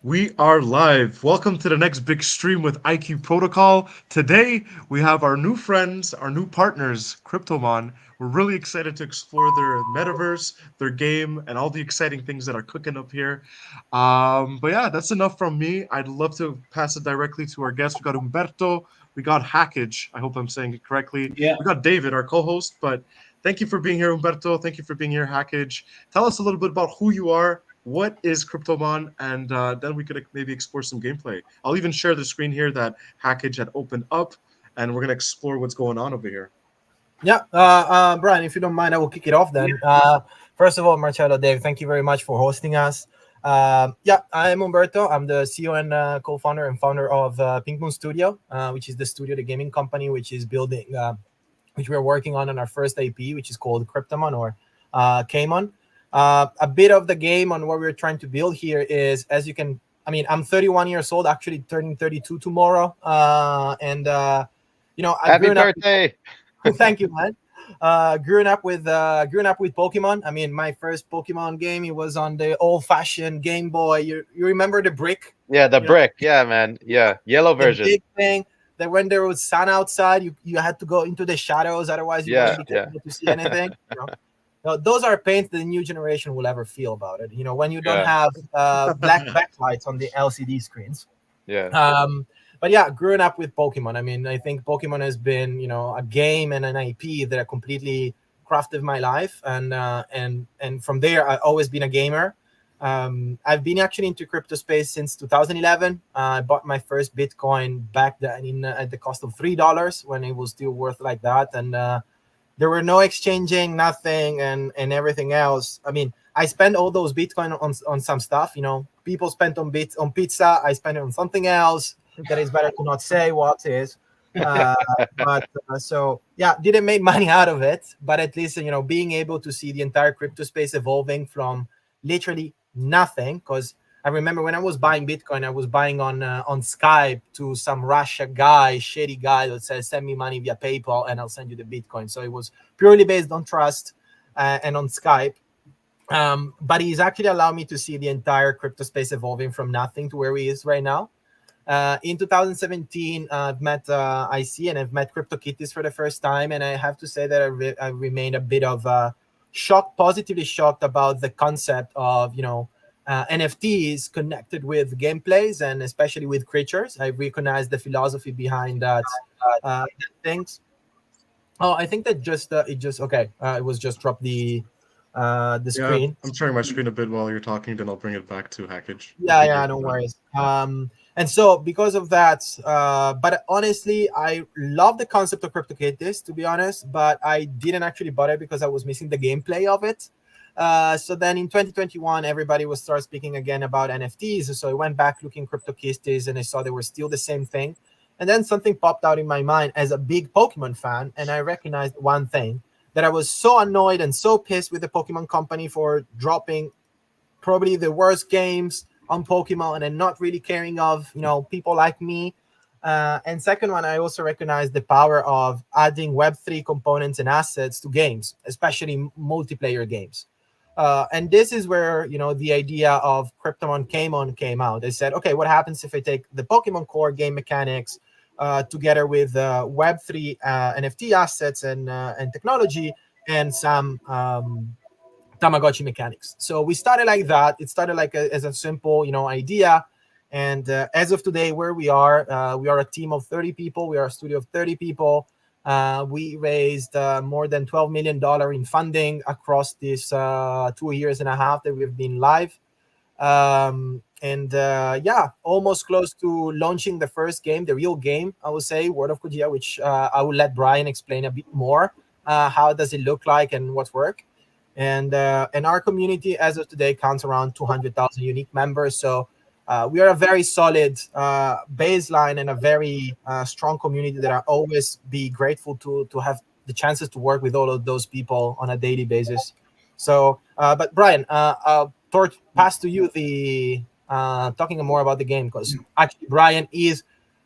We are live. Welcome to the next big stream with IQ Protocol. Today, we have our new friends, our new partners, Kryptomon. We're really excited to explore their metaverse, their game, and all the exciting things that are cooking up here. But yeah, that's enough from me. I'd love to pass it directly to our guests. We got Umberto, we got Hackage. I hope I'm saying it correctly. Yeah, We got David, our co-host. But thank you for being here, Umberto. Thank you for being here, Hackage. Tell us a little bit about who you are, what is Kryptomon, and then we could maybe explore some gameplay. I'll even share the screen here that Hackage had opened up, and we're gonna explore what's going on over here. Yeah, Brian, if you don't mind, I will kick it off then. First of all, Marcelo, Dave, thank you very much for hosting us. Yeah, I'm Umberto. I'm the CEO and co-founder and founder of Pink Moon Studio, which is the studio, the gaming company, which is building, which we're working on our first IP, which is called Kryptomon or Kmon. A bit of the game on what we're trying to build here is, as you can, I mean, I'm 31 years old, actually turning 32 tomorrow, and I've Happy grown up. birthday! Thank you, man. Growing up with Pokemon. I mean, my first Pokemon game, it was on the old-fashioned Game Boy. You remember the brick? Yeah, the You know, brick. Yeah, man. Yeah, yellow the version. big thing that when there was sun outside, you had to go into the shadows, otherwise you Yeah, wouldn't be yeah. able to see anything. Now, those are pains the new generation will ever feel about it. When you don't Yeah, have black backlights on the LCD screens. yeah, But yeah, growing up with Pokemon, I mean, I think Pokemon has been, a game and an IP that completely crafted my life, and from there, I've always been a gamer. I've been actually into crypto space since 2011. I bought my first Bitcoin back then at the cost of $3 when it was still worth like that, and there were no exchanging, nothing, and everything else. I mean, I spent all those Bitcoin on some stuff. People spent on pizza. I spent it on something else that is better to not say what is. Uh, but so yeah, didn't make money out of it, but at least being able to see the entire crypto space evolving from literally nothing. Because I remember when I was buying Bitcoin, I was buying on Skype to some Russia guy, shady guy that says send me money via PayPal and I'll send you the Bitcoin. So it was purely based on trust and on Skype. But he's actually allowed me to see the entire crypto space evolving from nothing to where he is right now. In 2017, I've met IC and I've met CryptoKitties for the first time, and I have to say that I remained a bit of shocked, positively shocked about the concept of NFTs connected with gameplays and especially with creatures. I recognize the philosophy behind things. Oh, I think that it just okay. It was just dropped the Yeah, screen. I'm sharing my screen a bit while you're talking, then I'll bring it back to Hackage. Yeah, yeah, no worries. And so because of that, but honestly, I love the concept of CryptoKitties, to be honest, but I didn't actually buy it because I was missing the gameplay of it. So then in 2021, everybody was start speaking again about NFTs. So I went back looking CryptoKitties and I saw they were still the same thing. And then something popped out in my mind as a big Pokemon fan, and I recognized one thing, that I was so annoyed and so pissed with the Pokemon company for dropping probably the worst games on Pokemon and not really caring of people like me. And second one, I also recognize the power of adding Web3 components and assets to games, especially multiplayer games. And this is where the idea of Kryptomon came out. They said, okay, what happens if I take the Pokemon core game mechanics together with Web3 NFT assets and technology and some Tamagotchi mechanics. So we started like that. It started as a simple, idea. And as of today, where we are a team of 30 people. We are a studio of 30 people. We raised more than $12 million in funding across this 2 years and a half that we've been live. And yeah, almost close to launching the first game, the real game, I would say, World of Kogaea, which I will let Brian explain a bit more. How does it look like and what's work? And our community as of today counts around 200,000 unique members. So we are a very solid baseline and a very strong community that I always be grateful to have the chances to work with all of those people on a daily basis. So, but Brian, I'll pass to you the talking more about the game, because actually Brian is.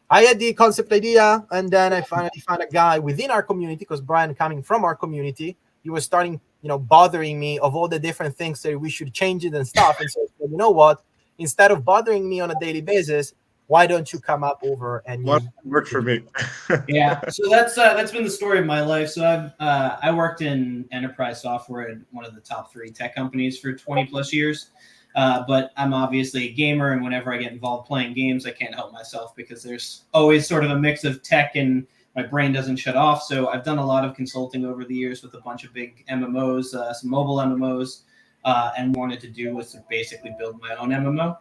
I had the concept idea, and then I finally found a guy within our community, because Brian, coming from our community, he was starting, bothering me of all the different things that we should change it and stuff. And so I said, you know what? instead of bothering me on a daily basis, why don't you come up over and What use worked for me? Yeah, so that's been the story of my life. So I worked in enterprise software at one of the top 3 tech companies for 20 plus years. But I'm obviously a gamer, and whenever I get involved playing games, I can't help myself because there's always sort of a mix of tech and my brain doesn't shut off. So I've done a lot of consulting over the years with a bunch of big MMOs, some mobile MMOs, and wanted to do was to basically build my own MMO,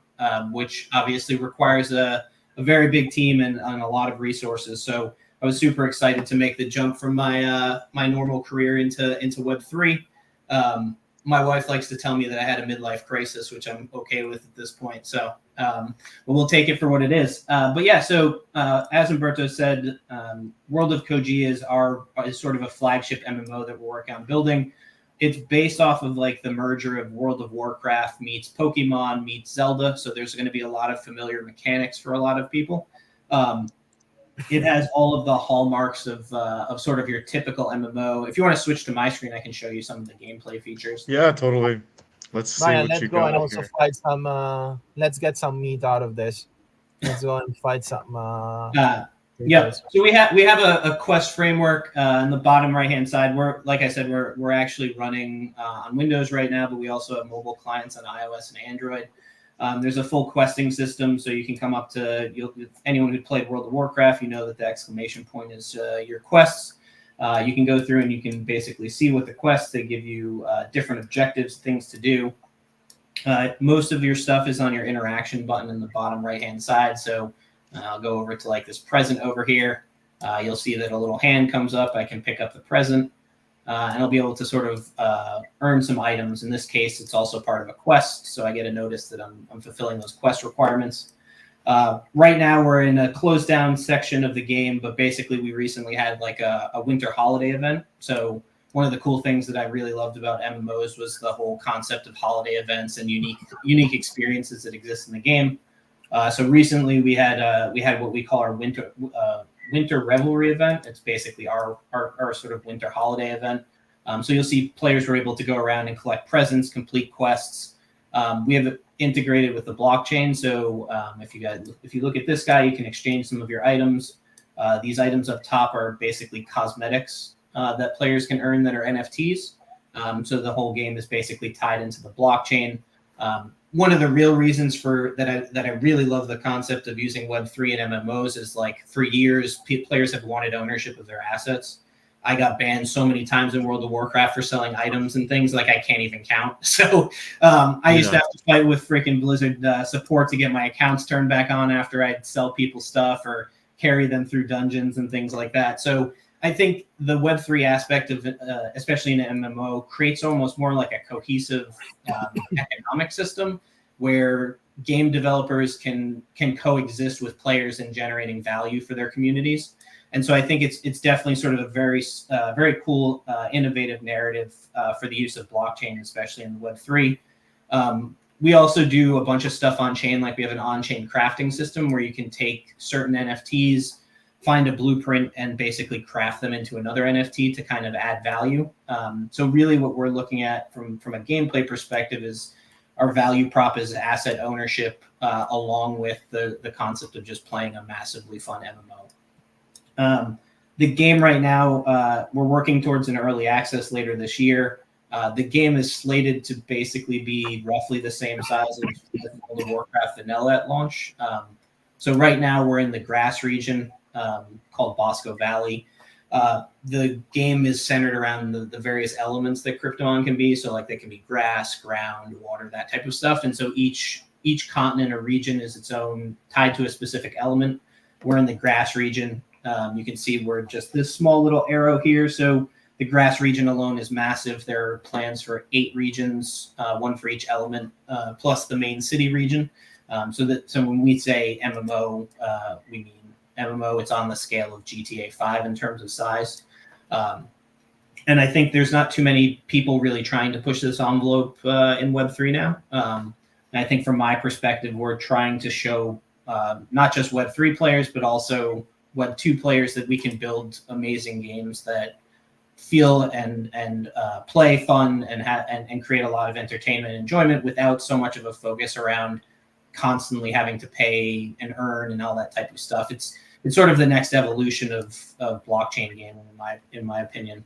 which obviously requires a very big team and a lot of resources. So I was super excited to make the jump from my my normal career into Web3. My wife likes to tell me that I had a midlife crisis, which I'm okay with at this point. So but we'll take it for what it is. But yeah, so as Umberto said, World of Kogaea is sort of a flagship MMO that we're working on building. It's based off of like the merger of World of Warcraft meets Pokemon meets Zelda. So there's going to be a lot of familiar mechanics for a lot of people. It has all of the hallmarks of sort of your typical MMO. If you want to switch to my screen, I can show you some of the gameplay features. Yeah, totally. Let's see Ryan, what let's you go and got also here. fight some. Let's get some meat out of this. Let's go and fight some. Yeah, so we have a quest framework on the bottom right hand side. Like I said, we're actually running on Windows right now, but we also have mobile clients on iOS and Android. There's a full questing system, so you can come up to anyone who played World of Warcraft. You know that the exclamation point is your quests. You can go through and you can basically see what the quests they give you, different objectives, things to do. Most of your stuff is on your interaction button in the bottom right hand side. So I'll go over to like this present over here. You'll see that a little hand comes up. I can pick up the present, and I'll be able to sort of earn some items. In this case, it's also part of a quest, so I get a notice that I'm fulfilling those quest requirements. Right now, we're in a closed down section of the game, but basically we recently had like a winter holiday event. So one of the cool things that I really loved about MMOs was the whole concept of holiday events and unique experiences that exist in the game. So recently we had what we call our winter revelry event. It's basically our sort of winter holiday event. So you'll see players were able to go around and collect presents, complete quests. We have it integrated with the blockchain. So if you look at this guy, you can exchange some of your items. These items up top are basically cosmetics that players can earn that are NFTs. So the whole game is basically tied into the blockchain. One of the real reasons that I really love the concept of using Web3 and MMOs is like for years, players have wanted ownership of their assets. I got banned so many times in World of Warcraft for selling items and things like I can't even count. So I used to have to fight with freaking Blizzard support to get my accounts turned back on after I'd sell people stuff or carry them through dungeons and things like that. So I think the Web3 aspect of it, especially in an MMO, creates almost more like a cohesive economic system where game developers can coexist with players in generating value for their communities. And so I think it's definitely sort of a very cool, innovative narrative for the use of blockchain, especially in Web3. We also do a bunch of stuff on chain, like we have an on-chain crafting system where you can take certain NFTs, find a blueprint, and basically craft them into another NFT to kind of add value. So really what we're looking at from a gameplay perspective is our value prop is asset ownership along with the concept of just playing a massively fun MMO. The game right now, we're working towards an early access later this year. The game is slated to basically be roughly the same size as World of Warcraft vanilla at launch. So right now we're in the grass region called Bosco Valley. The game is centered around the various elements that Kryptomon can be. So like they can be grass, ground, water, that type of stuff. And so each continent or region is its own, tied to a specific element. We're in the grass region. You can see we're just this small little arrow here. So the grass region alone is massive. There are plans for 8 regions, one for each element, plus the main city region. So when we say MMO, we mean MMO. It's on the scale of GTA 5 in terms of size. And I think there's not too many people really trying to push this envelope in Web3 now. And I think from my perspective, we're trying to show not just Web3 players, but also Web2 players that we can build amazing games that feel and play fun and create a lot of entertainment and enjoyment without so much of a focus around constantly having to pay and earn and all that type of stuff. It's sort of the next evolution of blockchain gaming, in my opinion.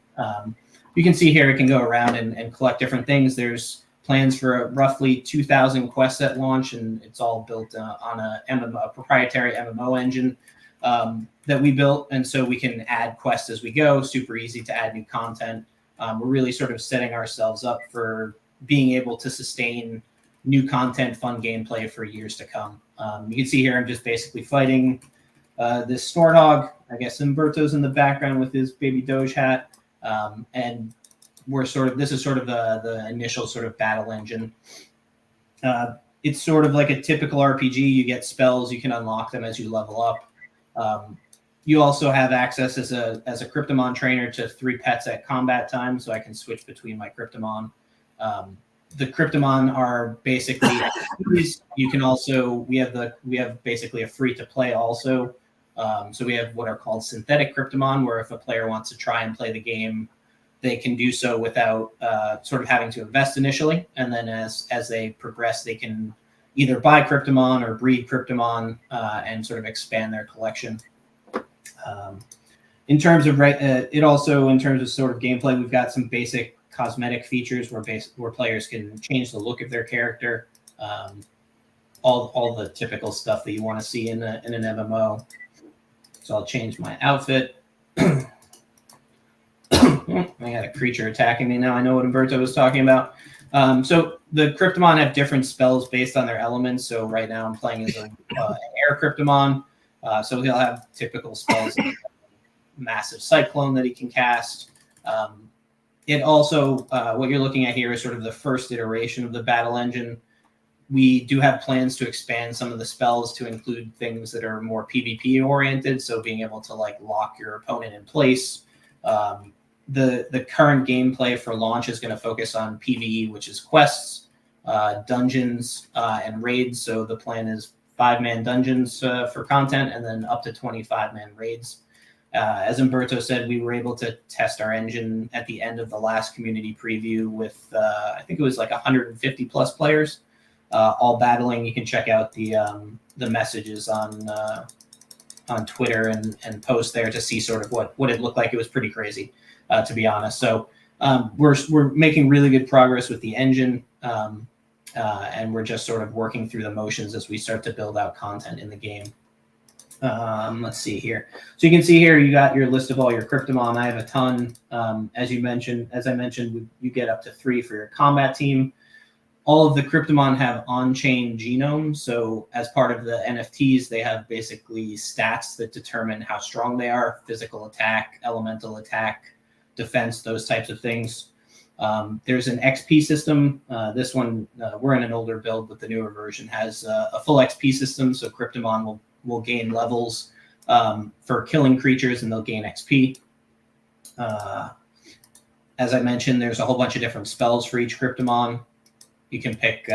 You can see here it can go around and collect different things. There's plans for roughly 2,000 quests at launch, and it's all built on a proprietary MMO engine that we built. And so we can add quests as we go, super easy to add new content. We're really sort of setting ourselves up for being able to sustain new content, fun gameplay for years to come. You can see here I'm just basically fighting this Snorthog. I guess Umberto's in the background with his baby Doge hat. And this is sort of the initial sort of battle engine. It's sort of like a typical RPG. You get spells, you can unlock them as you level up. You also have access as a Kryptomon trainer to 3 pets at combat time, so I can switch between my Kryptomon. The Kryptomon are basically you can also we have basically a free to play also. So we have what are called synthetic Kryptomon, where if a player wants to try and play the game, they can do so without sort of having to invest initially, and then as they progress, they can either buy Kryptomon or breed Kryptomon and sort of expand their collection. In terms of it also in terms of sort of gameplay, we've got some basic cosmetic features where players can change the look of their character, all the typical stuff that you want to see in an MMO. So I'll change my outfit. I got a creature attacking me now. I know what Umberto was talking about. So the Kryptomon have different spells based on their elements. So right now I'm playing as an air Kryptomon. So he'll have typical spells like massive cyclone that he can cast. It also, what you're looking at here is sort of the first iteration of the battle engine. We do have plans to expand some of the spells to include things that are more PvP oriented. So being able to like lock your opponent in place. The current gameplay for launch is going to focus on PvE, which is quests, dungeons, and raids. So the plan is 5-man dungeons for content, and then up to 25-man raids. As Umberto said, we were able to test our engine at the end of the last community preview with, I think it was like 150 plus players, all battling. You can check out the messages on Twitter and post there to see sort of what it looked like. It was pretty crazy, to be honest. So we're making really good progress with the engine, and we're just sort of working through the motions as we start to build out content in the game. Let's see here. So you can see here, you got your list of all your Kryptomon. I have a ton. As I mentioned, you get up to 3 for your combat team. All of the Kryptomon have on-chain genomes. So as part of the NFTs, they have basically stats that determine how strong they are: physical attack, elemental attack, defense, those types of things. There's an XP system. This one, we're in an older build, but the newer version has a full XP system. So Kryptomon will gain levels for killing creatures, and they'll gain XP. As I mentioned, there's a whole bunch of different spells for each Kryptomon. You can pick,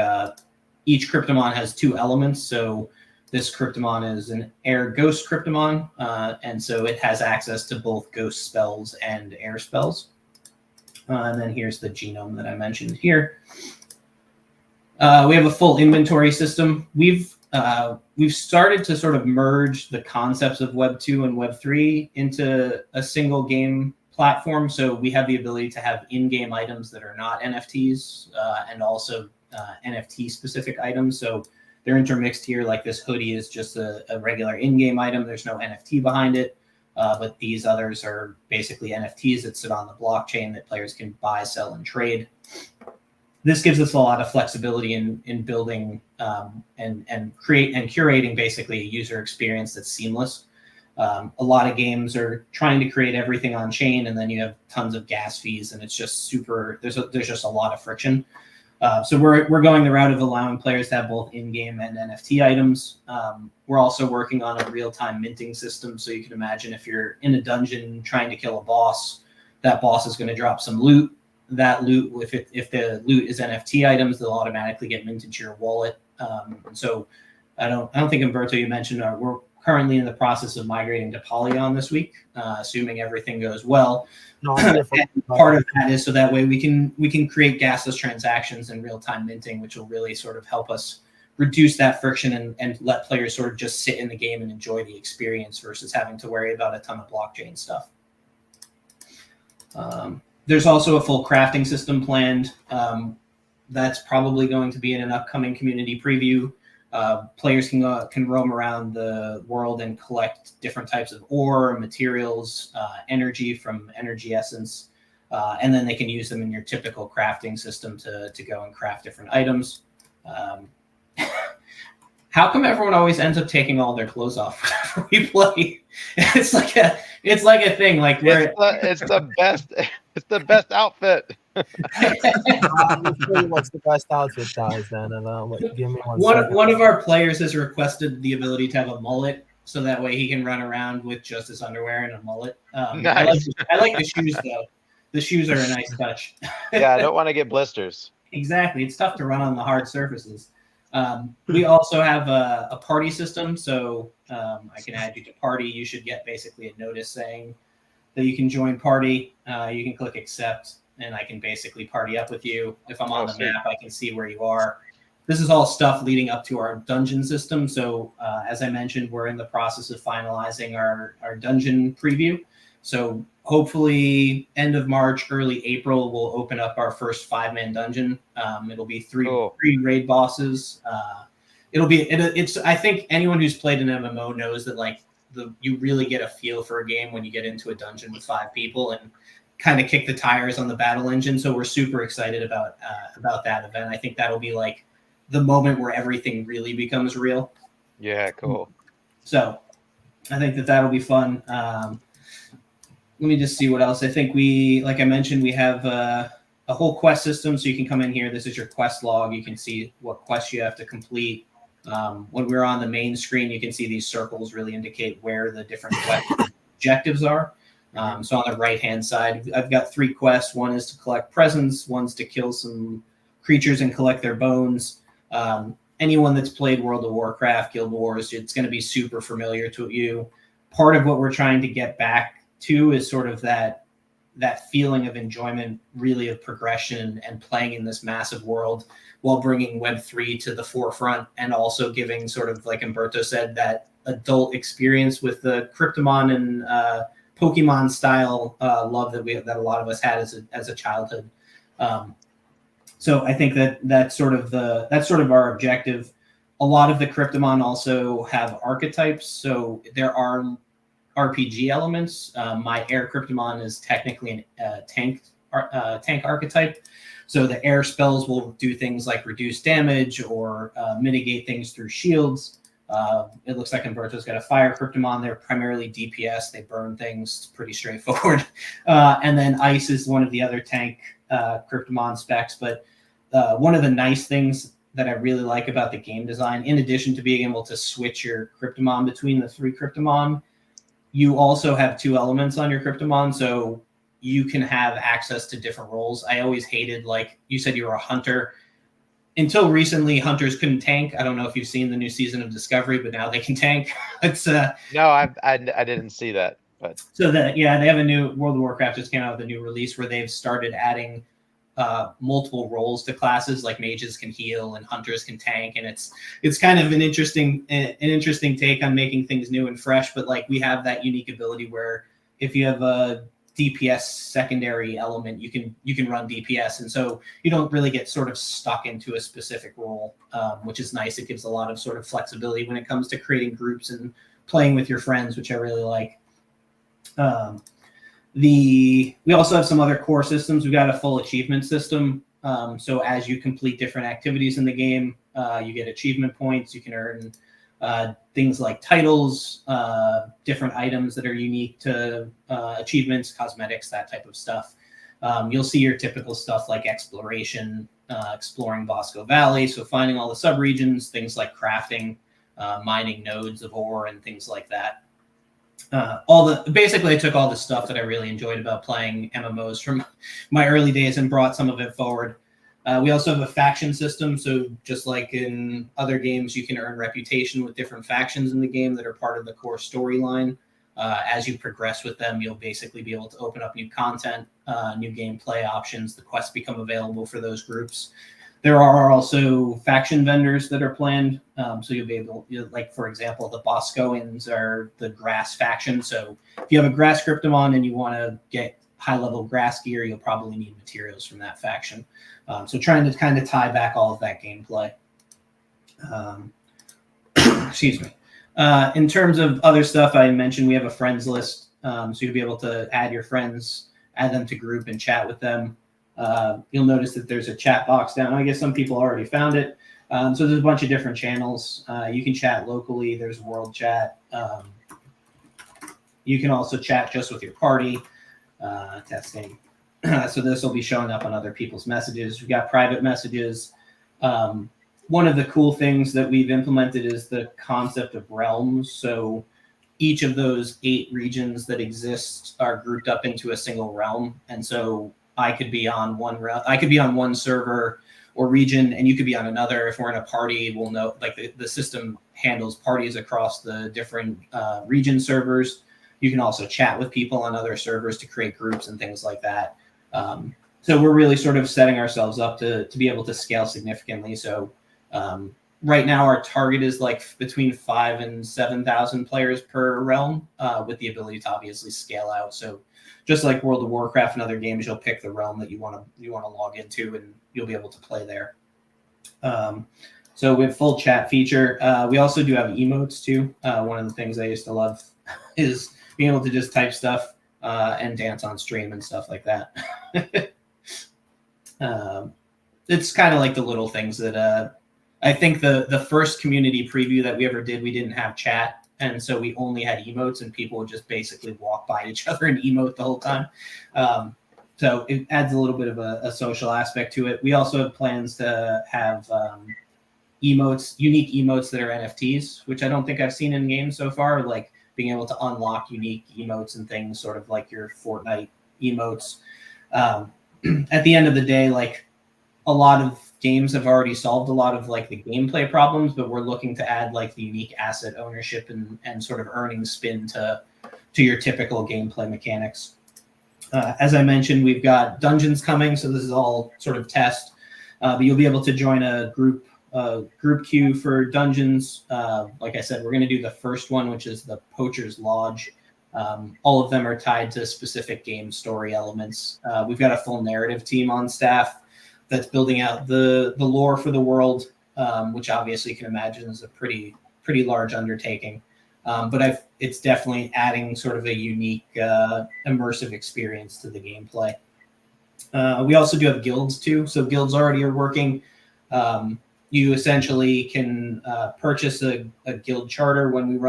each Kryptomon has 2 elements. So this Kryptomon is an air ghost Kryptomon, and so it has access to both ghost spells and air spells. And then here's the genome that I mentioned here. We have a full inventory system. We've started to sort of merge the concepts of Web 2 and Web 3 into a single game platform. So we have the ability to have in-game items that are not NFTs, and also NFT specific items. So they're intermixed here. Like this hoodie is just a regular in-game item. There's no NFT behind it. But these others are basically NFTs that sit on the blockchain that players can buy, sell, and trade. This gives us a lot of flexibility in building and curating basically a user experience that's seamless. A lot of games are trying to create everything on chain, and then you have tons of gas fees, and it's just super. There's just a lot of friction. So we're going the route of allowing players to have both in-game and NFT items. We're also working on a real-time minting system. So you can imagine if you're in a dungeon trying to kill a boss, that boss is going to drop some loot. That loot, if the loot is NFT items, they'll automatically get minted to your wallet. So I don't think, Umberto, you mentioned we're currently in the process of migrating to Polygon this week, assuming everything goes well. No, part of that is so that way we can create gasless transactions and real-time minting, which will really sort of help us reduce that friction and let players sort of just sit in the game and enjoy the experience versus having to worry about a ton of blockchain stuff. There's also a full crafting system planned. That's probably going to be in an upcoming community preview. Players can roam around the world and collect different types of ore, materials, energy from energy essence, and then they can use them in your typical crafting system to go and craft different items. How come everyone always ends up taking all their clothes off whenever we play? It's like a thing. Like it's the best. It's the best outfit. What's the best outfit, guys? Then give me one of our players has requested the ability to have a mullet, so that way he can run around with just his underwear and a mullet. Nice. I like the shoes though. The shoes are a nice touch. Yeah, I don't want to get blisters. Exactly, it's tough to run on the hard surfaces. We also have a party system, so I can add you to party. You should get basically a notice saying that you can join party. You can click accept, and I can basically party up with you. If I'm on the map, I can see where you are. This is all stuff leading up to our dungeon system. So as I mentioned, we're in the process of finalizing our dungeon preview. So hopefully end of March, early April, we'll open up our first 5-man dungeon. It'll be three raid bosses. It's I think anyone who's played an MMO knows that like you really get a feel for a game when you get into a dungeon with 5 people and kind of kick the tires on the battle engine. So we're super excited about that event. I think that'll be like the moment where everything really becomes real. Yeah, cool. So I think that'll be fun. Let me just see what else. I think like I mentioned, we have a whole quest system. So you can come in here. This is your quest log. You can see what quests you have to complete. When we're on the main screen, you can see these circles really indicate where the different quest objectives are. So on the right-hand side, I've got 3 quests. One is to collect presents. One's to kill some creatures and collect their bones. Anyone that's played World of Warcraft, Guild Wars, it's going to be super familiar to you. Part of what we're trying to get back to is sort of that feeling of enjoyment, really, of progression and playing in this massive world while bringing Web3 to the forefront and also giving sort of, like Umberto said, that adult experience with the Kryptomon and Pokemon style love that a lot of us had as a childhood. So I think that's sort of our objective. A lot of the Kryptomon also have archetypes, so there are RPG elements. My air Kryptomon is technically a tank archetype. So the air spells will do things like reduce damage or mitigate things through shields. It looks like Umberto's got a fire Kryptomon. They're primarily DPS. They burn things, pretty straightforward. And then ice is one of the other tank Kryptomon specs. But one of the nice things that I really like about the game design, in addition to being able to switch your Kryptomon between the 3 Kryptomon, you also have 2 elements on your Kryptomon, so you can have access to different roles. I always hated, like you said, you were a hunter. Until recently, hunters couldn't tank. I don't know if you've seen the new season of Discovery, but now they can tank. It's no, I didn't see that. But so they have a new World of Warcraft just came out with a new release where they've started adding multiple roles to classes, like mages can heal and hunters can tank, and it's kind of an interesting take on making things new and fresh. But like we have that unique ability where if you have a DPS secondary element, you can run DPS, and so you don't really get sort of stuck into a specific role, which is nice. It gives a lot of sort of flexibility when it comes to creating groups and playing with your friends, which I really like. We also have some other core systems. We've got a full achievement system. So as you complete different activities in the game, you get achievement points. You can earn things like titles, different items that are unique to achievements, cosmetics, that type of stuff. You'll see your typical stuff like exploration, exploring Bosco Valley, so finding all the subregions, things like crafting, mining nodes of ore, and things like that. Basically I took all the stuff that I really enjoyed about playing MMOs from my early days and brought some of it forward. We also have a faction system. So just like in other games, you can earn reputation with different factions in the game that are part of the core storyline. As you progress with them, you'll basically be able to open up new content, new gameplay options. The quests become available for those groups. There are also faction vendors that are planned. So you'll be able, like, for example, the Boscoians are the grass faction. So if you have a grass Kryptomon and you want to get high-level grass gear, you'll probably need materials from that faction. So trying to kind of tie back all of that gameplay. Excuse me. In terms of other stuff, I mentioned we have a friends list. So you'll be able to add your friends, add them to group and chat with them. You'll notice that there's a chat box down. I guess some people already found it. So there's a bunch of different channels. You can chat locally. There's world chat. You can also chat just with your party. Testing. So this will be showing up on other people's messages. We've got private messages. One of the cool things that we've implemented is the concept of realms. So each of those 8 regions that exist are grouped up into a single realm. And so I could be on one server or region, and you could be on another. If we're in a party, we'll know, like, the system handles parties across the different region servers. You can also chat with people on other servers to create groups and things like that. So we're really sort of setting ourselves up to be able to scale significantly. So right now our target is like between 5,000 and 7,000 players per realm, with the ability to obviously scale out. So just like World of Warcraft and other games, you'll pick the realm that you want to log into, and you'll be able to play there. So we have full chat feature. We also do have emotes too. One of the things I used to love is being able to just type stuff and dance on stream and stuff like that. It's kind of like the little things that I think the first community preview that we ever did, we didn't have chat. And so we only had emotes, and people would just basically walk by each other and emote the whole time. So it adds a little bit of a social aspect to it. We also have plans to have emotes, unique emotes that are NFTs, which I don't think I've seen in games so far, like being able to unlock unique emotes and things, sort of like your Fortnite emotes. At the end of the day, like, a lot of games have already solved a lot of like the gameplay problems, but we're looking to add like the unique asset ownership and sort of earning spin to your typical gameplay mechanics. As I mentioned, we've got dungeons coming, so this is all sort of test, but you'll be able to join a group queue for dungeons. Like I said, we're going to do the first one, which is the Poacher's Lodge. All of them are tied to specific game story elements. We've got a full narrative team on staff that's building out the lore for the world, which obviously you can imagine is a pretty large undertaking. But it's definitely adding sort of a unique immersive experience to the gameplay. We also do have guilds too. So guilds already are working. You essentially can purchase a guild charter when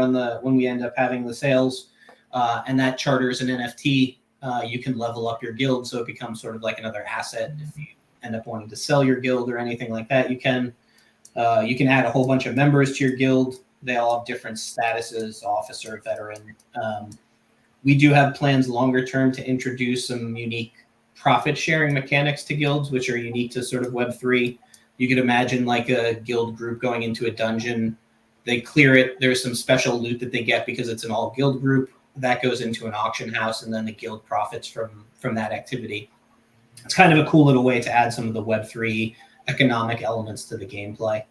we end up having the sales, and that charter is an NFT. You can level up your guild, so it becomes sort of like another asset. If you end up wanting to sell your guild or anything like that, you can add a whole bunch of members to your guild. They all have different statuses: officer, veteran. We do have plans longer term to introduce some unique profit sharing mechanics to guilds, which are unique to sort of Web3. You could imagine like a guild group going into a dungeon. They clear it. There's some special loot that they get because it's an all guild group that goes into an auction house, and then the guild profits from that activity. It's kind of a cool little way to add some of the Web3 economic elements to the gameplay.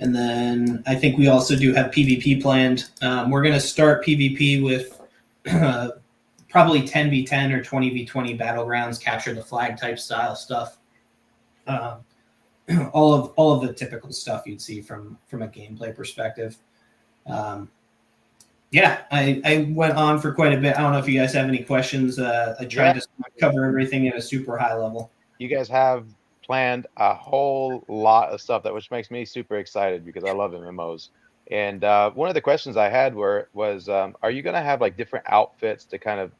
And then I think we also do have PvP planned. We're going to start PvP with probably 10v10 or 20v20 battlegrounds, capture the flag type style stuff. All of the typical stuff you'd see from a gameplay perspective. I went on for quite a bit. I don't know if you guys have any questions. I tried to cover everything at a super high level. You guys have planned a whole lot of stuff, which makes me super excited because I love MMOs. And one of the questions I had was, are you going to have like different outfits to kind of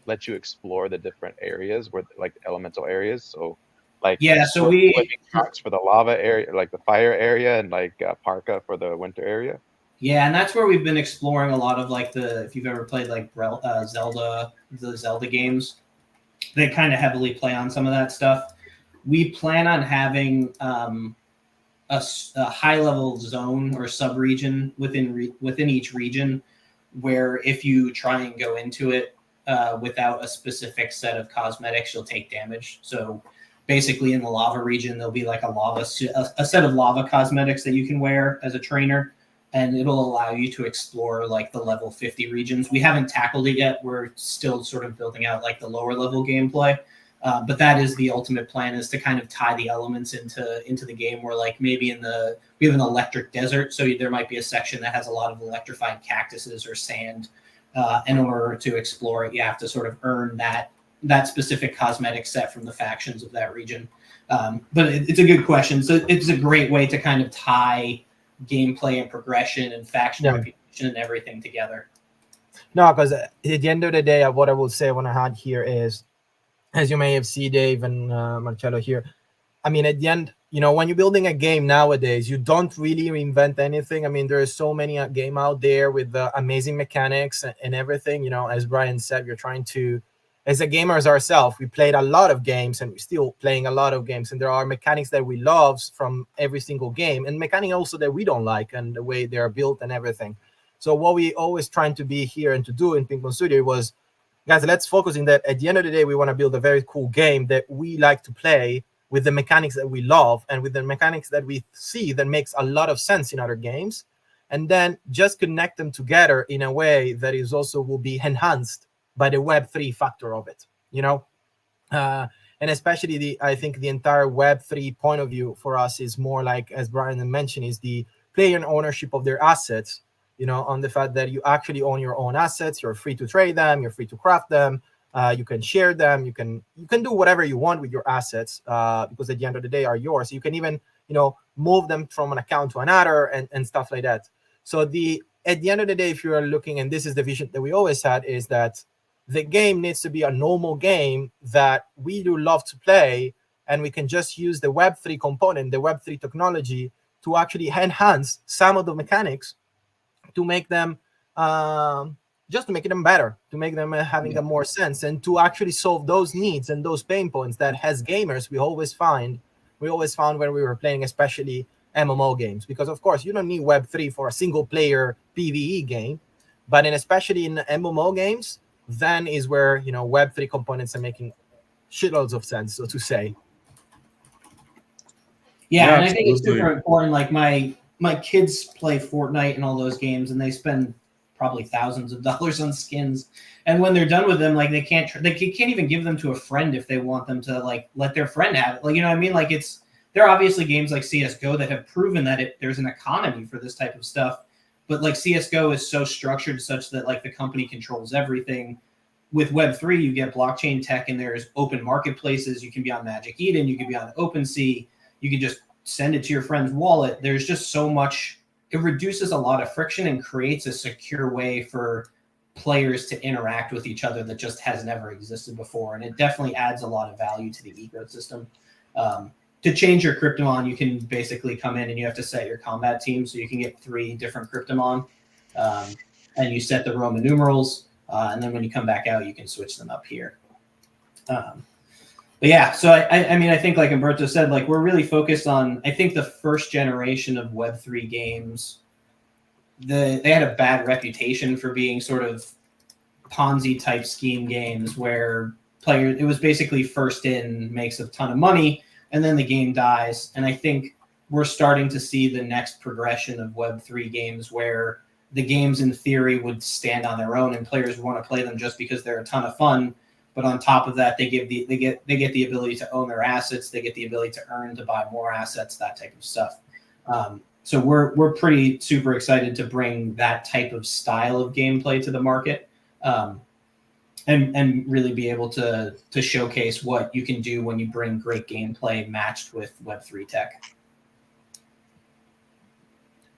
let you explore the different areas, where like elemental areas? So like, so we trunks for the lava area, like the fire area, and like parka for the winter area. Yeah, and that's where we've been exploring a lot of like if you've ever played like Zelda, the Zelda games, they kind of heavily play on some of that stuff. We plan on having a high-level zone or sub-region within each region, where if you try and go into it without a specific set of cosmetics, you'll take damage. So basically in the lava region, there'll be like a set of lava cosmetics that you can wear as a trainer, and it'll allow you to explore like the level 50 regions. We haven't tackled it yet. We're still sort of building out like the lower level gameplay. But that is the ultimate plan, is to kind of tie the elements into the game, where like maybe we have an electric desert, so there might be a section that has a lot of electrified cactuses or sand. In order to explore it, you have to sort of earn that specific cosmetic set from the factions of that region. But it's a good question. So it's a great way to kind of tie gameplay and progression and faction reputation and everything together. No, because at the end of the day, what I will say when I had here is, as you may have seen Dave and Marcello here, I mean, at the end, when you're building a game nowadays, you don't really reinvent anything. I mean, there is so many game out there with amazing mechanics and everything. As Brian said, you're trying to, as a gamers ourselves, we played a lot of games and we're still playing a lot of games. And there are mechanics that we love from every single game, and mechanics also that we don't like, and the way they are built and everything. So what we always trying to be here and to do in Ping Pong Studio was, guys, let's focus in that at the end of the day, we want to build a very cool game that we like to play with the mechanics that we love and with the mechanics that we see that makes a lot of sense in other games, and then just connect them together in a way that is also will be enhanced by the Web3 factor of it, and especially I think the entire Web3 point of view for us is more like, as Brian mentioned, is the player and ownership of their assets, on the fact that you actually own your own assets. You're free to trade them, you're free to craft them, you can share them, you can do whatever you want with your assets, because at the end of the day are yours. You can even move them from an account to another and stuff like that. So at the end of the day, if you are looking, and this is the vision that we always had, is that the game needs to be a normal game that we do love to play, and we can just use the Web3 component, the Web3 technology, to actually enhance some of the mechanics to make them just to make them better, to make them having a more sense, and to actually solve those needs and those pain points that as gamers we always found when we were playing, especially MMO games. Because of course you don't need Web3 for a single player PvE game, but especially in MMO games, then is where Web3 components are making shitloads of sense, so to say. Yeah, and I think it's super important. Like my kids play Fortnite and all those games, and they spend probably thousands of dollars on skins. And when they're done with them, like they can't even give them to a friend if they want them to like let their friend have it. Like, what I mean? Like there are obviously games like CSGO that have proven that there's an economy for this type of stuff. But like CSGO is so structured such that like the company controls everything. With Web3, you get blockchain tech, and there's open marketplaces. You can be on Magic Eden, you can be on OpenSea, you can just send it to your friend's wallet. There's just so much. It reduces a lot of friction and creates a secure way for players to interact with each other that just has never existed before. And it definitely adds a lot of value to the ecosystem. To change your Kryptomon, you can basically come in and you have to set your combat team. So you can get 3 different Kryptomon, and you set the Roman numerals. And then when you come back out, you can switch them up here. But yeah, so I mean, I think like Umberto said, like we're really focused on, I think the first generation of Web3 games, they had a bad reputation for being sort of Ponzi type scheme games where it was basically first in, makes a ton of money, and then the game dies. And I think we're starting to see the next progression of Web3 games where the games in theory would stand on their own and players want to play them just because they're a ton of fun. But on top of that, they get the ability to own their assets. They get the ability to earn, to buy more assets, that type of stuff. So we're pretty super excited to bring that type of style of gameplay to the market, and really be able to showcase what you can do when you bring great gameplay matched with Web3 tech.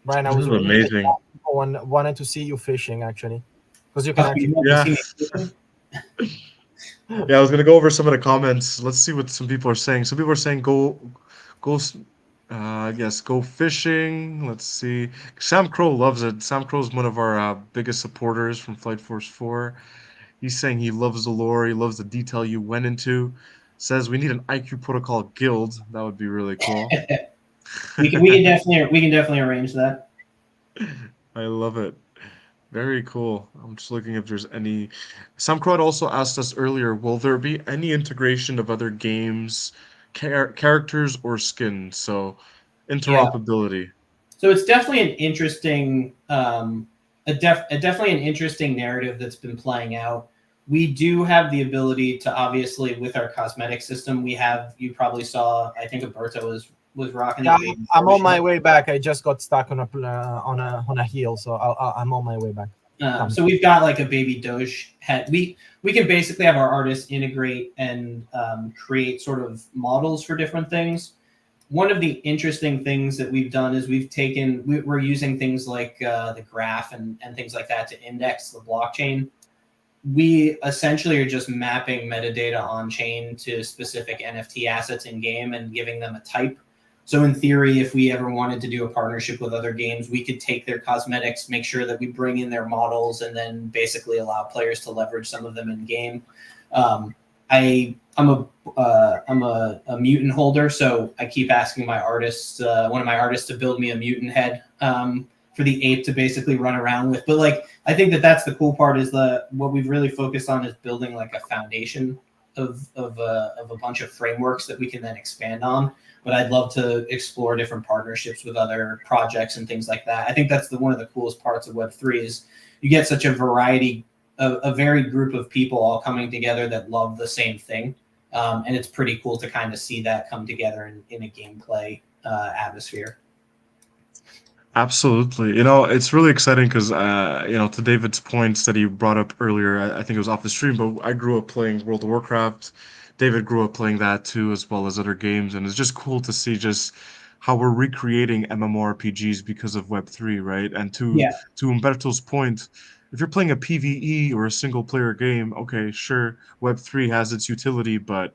Brian, I was really amazing. Wanted to see you fishing actually, because you can actually. Yeah, I was gonna go over some of the comments. Let's see what some people are saying. Some people are saying go fishing. Let's see. Sam Crow loves it. Sam Crow is one of our biggest supporters from Flight Force 4. He's saying he loves the lore. He loves the detail you went into. Says we need an IQ Protocol guild. That would be really cool. we can definitely arrange that. I love it. Very cool. I'm just looking if there's any. Sam Crowd also asked us earlier, will there be any integration of other games characters or skins. So Yeah. interoperability. So it's definitely an interesting, definitely an interesting narrative that's been playing out. We do have the ability to, obviously, with our cosmetic system, we have, you probably saw, I think Umberto was rocking Yeah, the I'm on my way back. I just got stuck on a hill, so I'm on my way back. So we've got like a baby Doge head. We can basically have our artists integrate and create sort of models for different things. One of the interesting things that we've done is we're using things like the graph and things like that to index the blockchain. We essentially are just mapping metadata on chain to specific NFT assets in game and giving them a type. So in theory, if we ever wanted to do a partnership with other games, we could take their cosmetics, make sure that we bring in their models, and then basically allow players to leverage some of them in game. I'm a mutant holder, so I keep asking my artists, one of my artists, to build me a mutant head for the ape to basically run around with. But like, I think that's the cool part, is what we've really focused on is building like a foundation of a bunch of frameworks that we can then expand on. But I'd love to explore different partnerships with other projects and things like that. I think that's one of the coolest parts of Web3 is you get such a variety, a varied group of people all coming together that love the same thing. And it's pretty cool to kind of see that come together in a gameplay atmosphere. Absolutely. It's really exciting because, to David's points that he brought up earlier, I think it was off the stream, but I grew up playing World of Warcraft. David grew up playing that too, as well as other games. And it's just cool to see just how we're recreating MMORPGs because of Web3, right? And to Umberto's point, if you're playing a PvE or a single player game, okay, sure, Web3 has its utility, but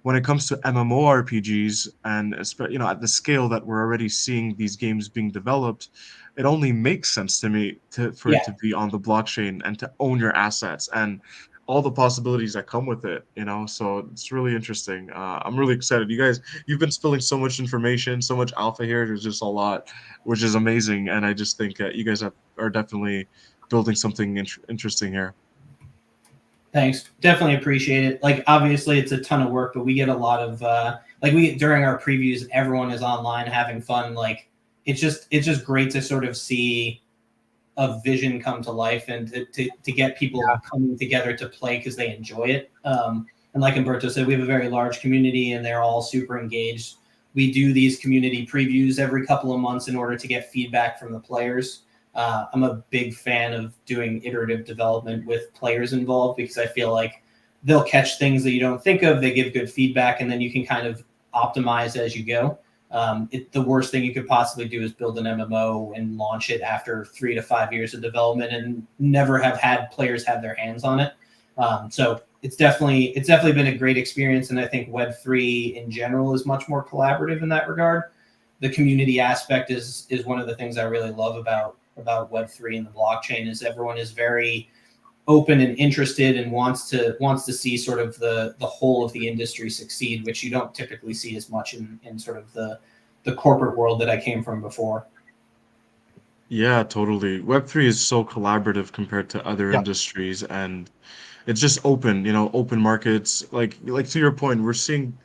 when it comes to MMORPGs and at the scale that we're already seeing these games being developed, it only makes sense to me for it to be on the blockchain and to own your assets and all the possibilities that come with it. So it's really interesting. I'm really excited. You've been spilling so much information, so much alpha here. There's just a lot, which is amazing, and I just think you guys are definitely building something interesting here. Thanks. Definitely appreciate it. Like, obviously it's a ton of work, but we get a lot of during our previews, everyone is online having fun. Like, it's just great to sort of see a vision come to life and to get people coming together to play because they enjoy it. And like Umberto said, we have a very large community and they're all super engaged. We do these community previews every couple of months in order to get feedback from the players. I'm a big fan of doing iterative development with players involved because I feel like they'll catch things that you don't think of. They give good feedback, and then you can kind of optimize as you go. The worst thing you could possibly do is build an MMO and launch it after 3 to 5 years of development and never have had players have their hands on it. So it's definitely been a great experience, and I think Web3 in general is much more collaborative in that regard. The community aspect is one of the things I really love about Web3 and the blockchain is everyone is very open and interested and wants to see sort of the whole of the industry succeed, which you don't typically see as much in sort of the corporate world that I came from before. Yeah, totally. Web3 is so collaborative compared to other industries, and it's just open, open markets. Like to your point, we're seeing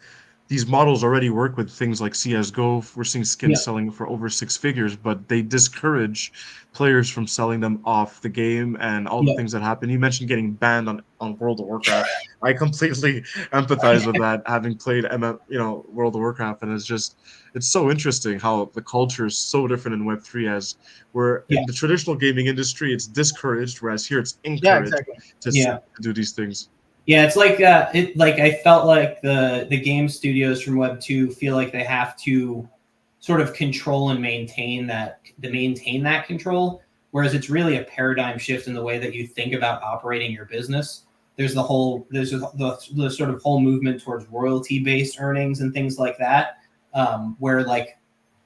these models already work with things like CSGO. We're seeing skins selling for over 6 figures, but they discourage players from selling them off the game and all the things that happen. You mentioned getting banned on World of Warcraft. I completely empathize with that, having played World of Warcraft, and it's so interesting how the culture is so different in Web3 as where in the traditional gaming industry it's discouraged, whereas here it's encouraged to do these things. Yeah, it's like I felt like the game studios from Web 2 feel like they have to sort of control and maintain that control, whereas it's really a paradigm shift in the way that you think about operating your business. There's the sort of whole movement towards royalty-based earnings and things like that, where like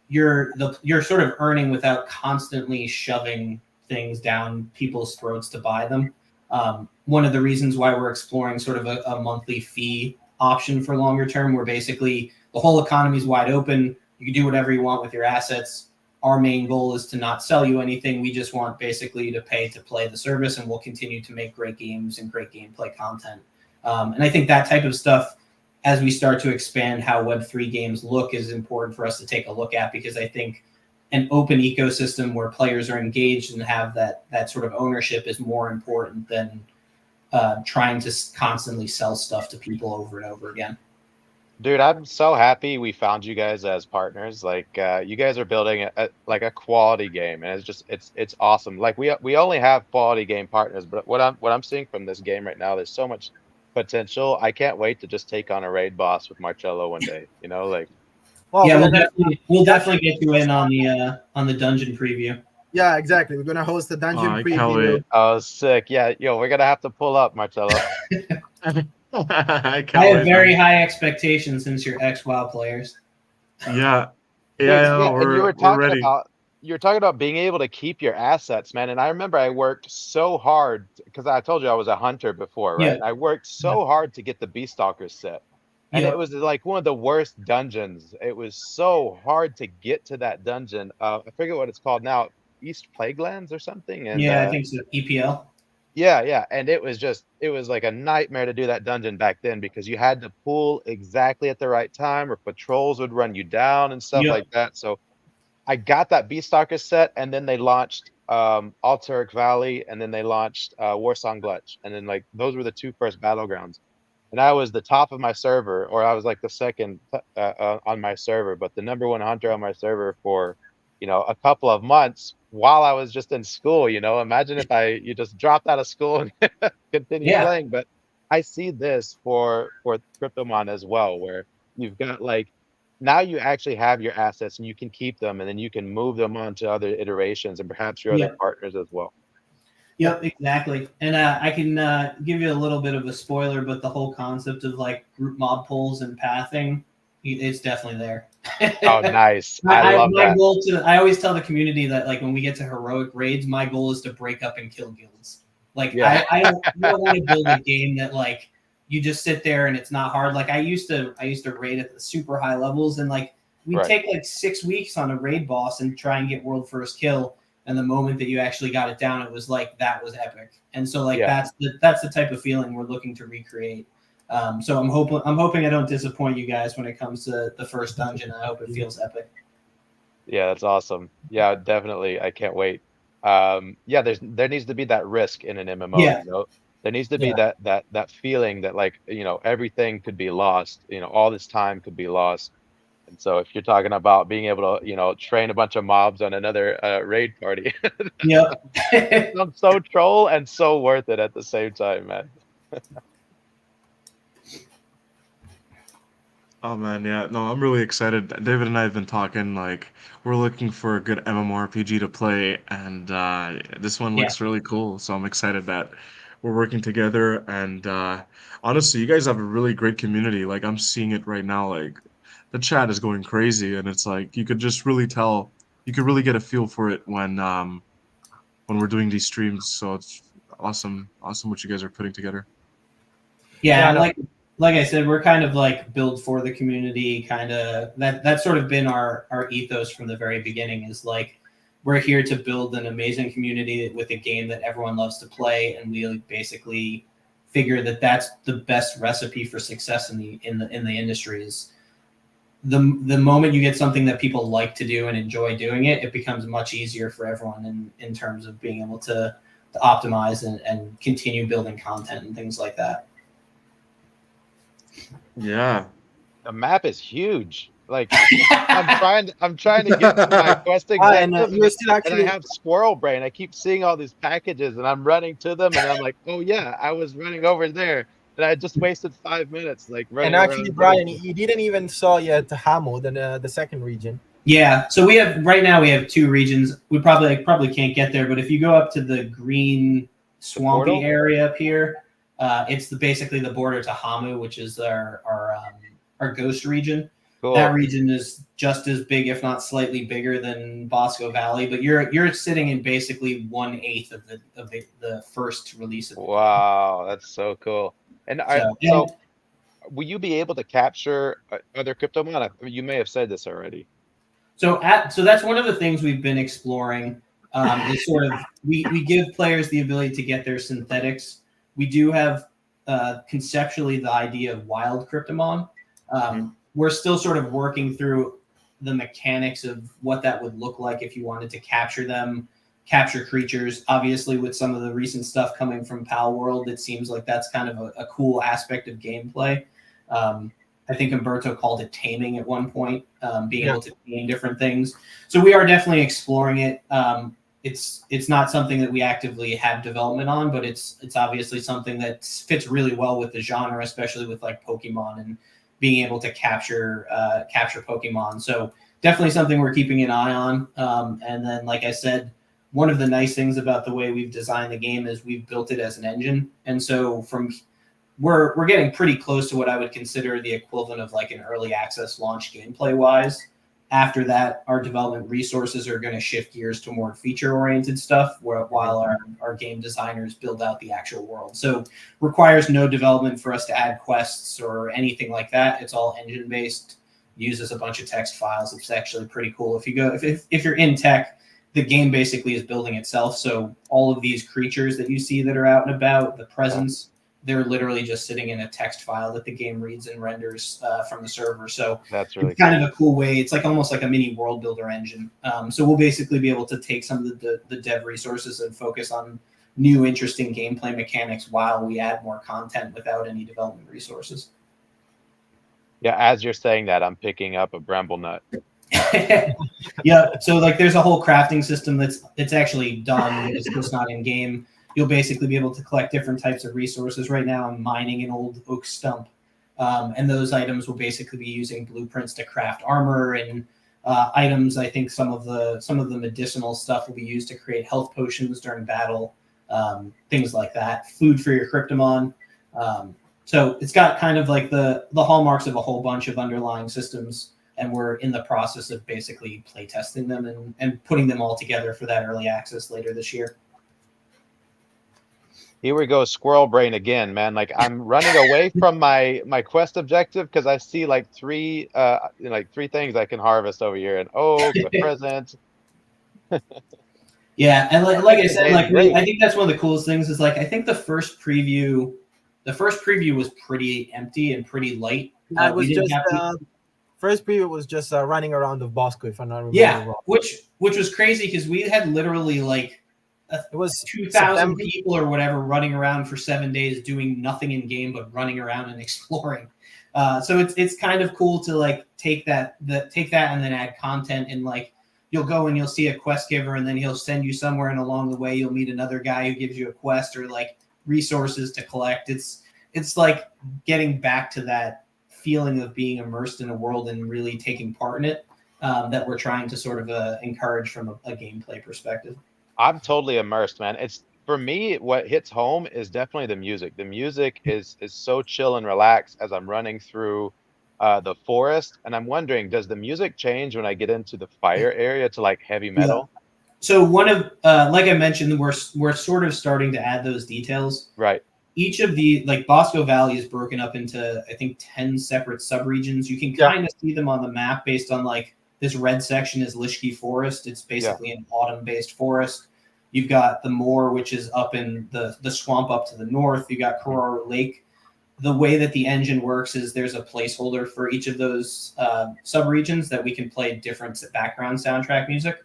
you're sort of earning without constantly shoving things down people's throats to buy them. One of the reasons why we're exploring sort of a monthly fee option for longer term, where basically the whole economy is wide open. You can do whatever you want with your assets. Our main goal is to not sell you anything. We just want basically to pay to play the service, and we'll continue to make great games and great gameplay content. And I think that type of stuff as we start to expand how Web3 games look is important for us to take a look at, because I think an open ecosystem where players are engaged and have that sort of ownership is more important than trying to constantly sell stuff to people over and over again. Dude, I'm so happy we found you guys as partners. Like, you guys are building a quality game, and it's awesome. Like, we only have quality game partners, but what I'm seeing from this game right now, there's so much potential. I can't wait to just take on a raid boss with Marcello one day. You know, like. Well, yeah, we'll definitely get you in on the dungeon preview. Yeah, exactly. We're gonna host the dungeon preview. Oh, sick! Yeah, yo, we're gonna have to pull up, Marcello. I have very high expectations since you're ex-WoW players. Yeah, we're ready. You were talking about being able to keep your assets, man. And I remember I worked so hard because I told you I was a hunter before, right? Yeah. I worked so hard to get the Beastalker set. And it was like one of the worst dungeons. It was so hard to get to that dungeon. I forget what it's called now, East Plaguelands or something. And, I think so. EPL. Yeah. And it was like a nightmare to do that dungeon back then because you had to pull exactly at the right time or patrols would run you down and stuff like that. So I got that Beastalker set, and then they launched Altaric Valley, and then they launched Warsong Gulch. And then like those were the two first battlegrounds. And I was the top of my server, or I was like the second on my server, but the number one hunter on my server for, a couple of months while I was just in school. Imagine if you just dropped out of school and continue playing. But I see this for Kryptomon as well, where you've got like now you actually have your assets and you can keep them, and then you can move them on to other iterations and perhaps your other partners as well. Yep, exactly. And I can give you a little bit of a spoiler, but the whole concept of like group mob pulls and pathing, it's definitely there. Oh, nice. I love that. Goal I always tell the community that like when we get to heroic raids, my goal is to break up and kill guilds. Like I don't want to build a game that like you just sit there and it's not hard. Like I used to raid at the super high levels, and like we'd take like 6 weeks on a raid boss and try and get world first kill. And the moment that you actually got it down, it was like that was epic. And so like that's the type of feeling we're looking to recreate. So I'm hoping I don't disappoint you guys when it comes to the first dungeon. I hope it feels epic. Yeah, that's awesome. Yeah, definitely. I can't wait. There needs to be that risk in an MMO. Yeah. There needs to be that feeling that like everything could be lost. All this time could be lost. And so if you're talking about being able to, train a bunch of mobs on another raid party, I'm so troll and so worth it at the same time, man. Oh man, yeah, no, I'm really excited. David and I have been talking, like, we're looking for a good MMORPG to play, and this one looks really cool, so I'm excited that we're working together, and honestly, you guys have a really great community. Like, I'm seeing it right now, like, the chat is going crazy, and it's like, you could just really tell, you could really get a feel for it when we're doing these streams, so it's awesome what you guys are putting together. Yeah, like I said, we're kind of like build for the community, kind of that's sort of been our ethos from the very beginning, is like we're here to build an amazing community with a game that everyone loves to play, and we basically figure that that's the best recipe for success in the industry. Is the moment you get something that people like to do and enjoy doing it, it becomes much easier for everyone in terms of being able to optimize and continue building content and things like that. Yeah, the map is huge. Like I'm trying to get to my quest executive, and I have squirrel brain. I keep seeing all these packages, and I'm running to them, and I'm like, oh yeah, I was running over there, and I just wasted 5 minutes like running. And actually, Brian, you didn't even saw yet Hamo, the second region. Yeah, so right now we have 2 regions. We probably can't get there, but if you go up to the green swampy area up here. It's basically the border to Hamu, which is our ghost region. Cool. That region is just as big, if not slightly bigger, than Bosco Valley. But you're sitting in basically 1/8 of the first release of the game. Wow, that's so cool. And so will you be able to capture other Kryptomon? You may have said this already. So that's one of the things we've been exploring. Is sort of we give players the ability to get their synthetics. We do have conceptually the idea of wild Kryptomon. We're still sort of working through the mechanics of what that would look like if you wanted to capture them, capture creatures. Obviously, with some of the recent stuff coming from Pal World, it seems like that's kind of a cool aspect of gameplay. I think Umberto called it taming at one point, being able to tame different things. So we are definitely exploring it. It's not something that we actively have development on, but it's obviously something that fits really well with the genre, especially with like Pokemon and being able to capture Pokemon. So definitely something we're keeping an eye on. And then, like I said, one of the nice things about the way we've designed the game is we've built it as an engine. And so we're getting pretty close to what I would consider the equivalent of like an early access launch gameplay wise. After that, our development resources are going to shift gears to more feature-oriented stuff, while our game designers build out the actual world. So requires no development for us to add quests or anything like that. It's all engine-based, uses a bunch of text files. It's actually pretty cool. If you're in tech, the game basically is building itself. So all of these creatures that you see that are out and about, the presence, they're literally just sitting in a text file that the game reads and renders from the server. So that's really it's kind of a cool way. It's like almost like a mini world builder engine. So we'll basically be able to take some of the dev resources and focus on new, interesting gameplay mechanics while we add more content without any development resources. Yeah, as you're saying that, I'm picking up a bramble nut. Yeah, so like there's a whole crafting system it's actually done. It's just not in game. You'll basically be able to collect different types of resources. Right now, I'm mining an old oak stump, and those items will basically be using blueprints to craft armor and items. I think some of the medicinal stuff will be used to create health potions during battle, things like that. Food for your Kryptomon. So it's got kind of like the hallmarks of a whole bunch of underlying systems, and we're in the process of basically play testing them and putting them all together for that early access later this year. Here we go, squirrel brain again, man. Like I'm running away from my quest objective because I see like three things I can harvest over here, and oak, a present. Yeah, and like I said, I think that's one of the coolest things is like I think the first preview was pretty empty and pretty light. It was just first preview was just running around the Bosco, if I'm not remembering wrong. which was crazy because we had literally like it was 2,000 people or whatever running around for 7 days doing nothing in game but running around and exploring. So it's kind of cool to like take that and then add content, and like you'll go and you'll see a quest giver and then he'll send you somewhere, and along the way you'll meet another guy who gives you a quest or like resources to collect. It's like getting back to that feeling of being immersed in a world and really taking part in it, that we're trying to sort of encourage from a gameplay perspective. I'm totally immersed, man. It's for me, what hits home is definitely the music. The music is so chill and relaxed as I'm running through the forest, and I'm wondering, does the music change when I get into the fire area to like heavy metal? Yeah. So one of like I mentioned, we're sort of starting to add those details. Right. Each of the like Bosco Valley is broken up into I think 10 separate subregions. You can kind of see them on the map based on like this red section is Lishki Forest. It's basically an autumn-based forest. You've got the moor, which is up in the swamp up to the north. You got Koror Lake. The way that the engine works is there's a placeholder for each of those subregions that we can play different background soundtrack music.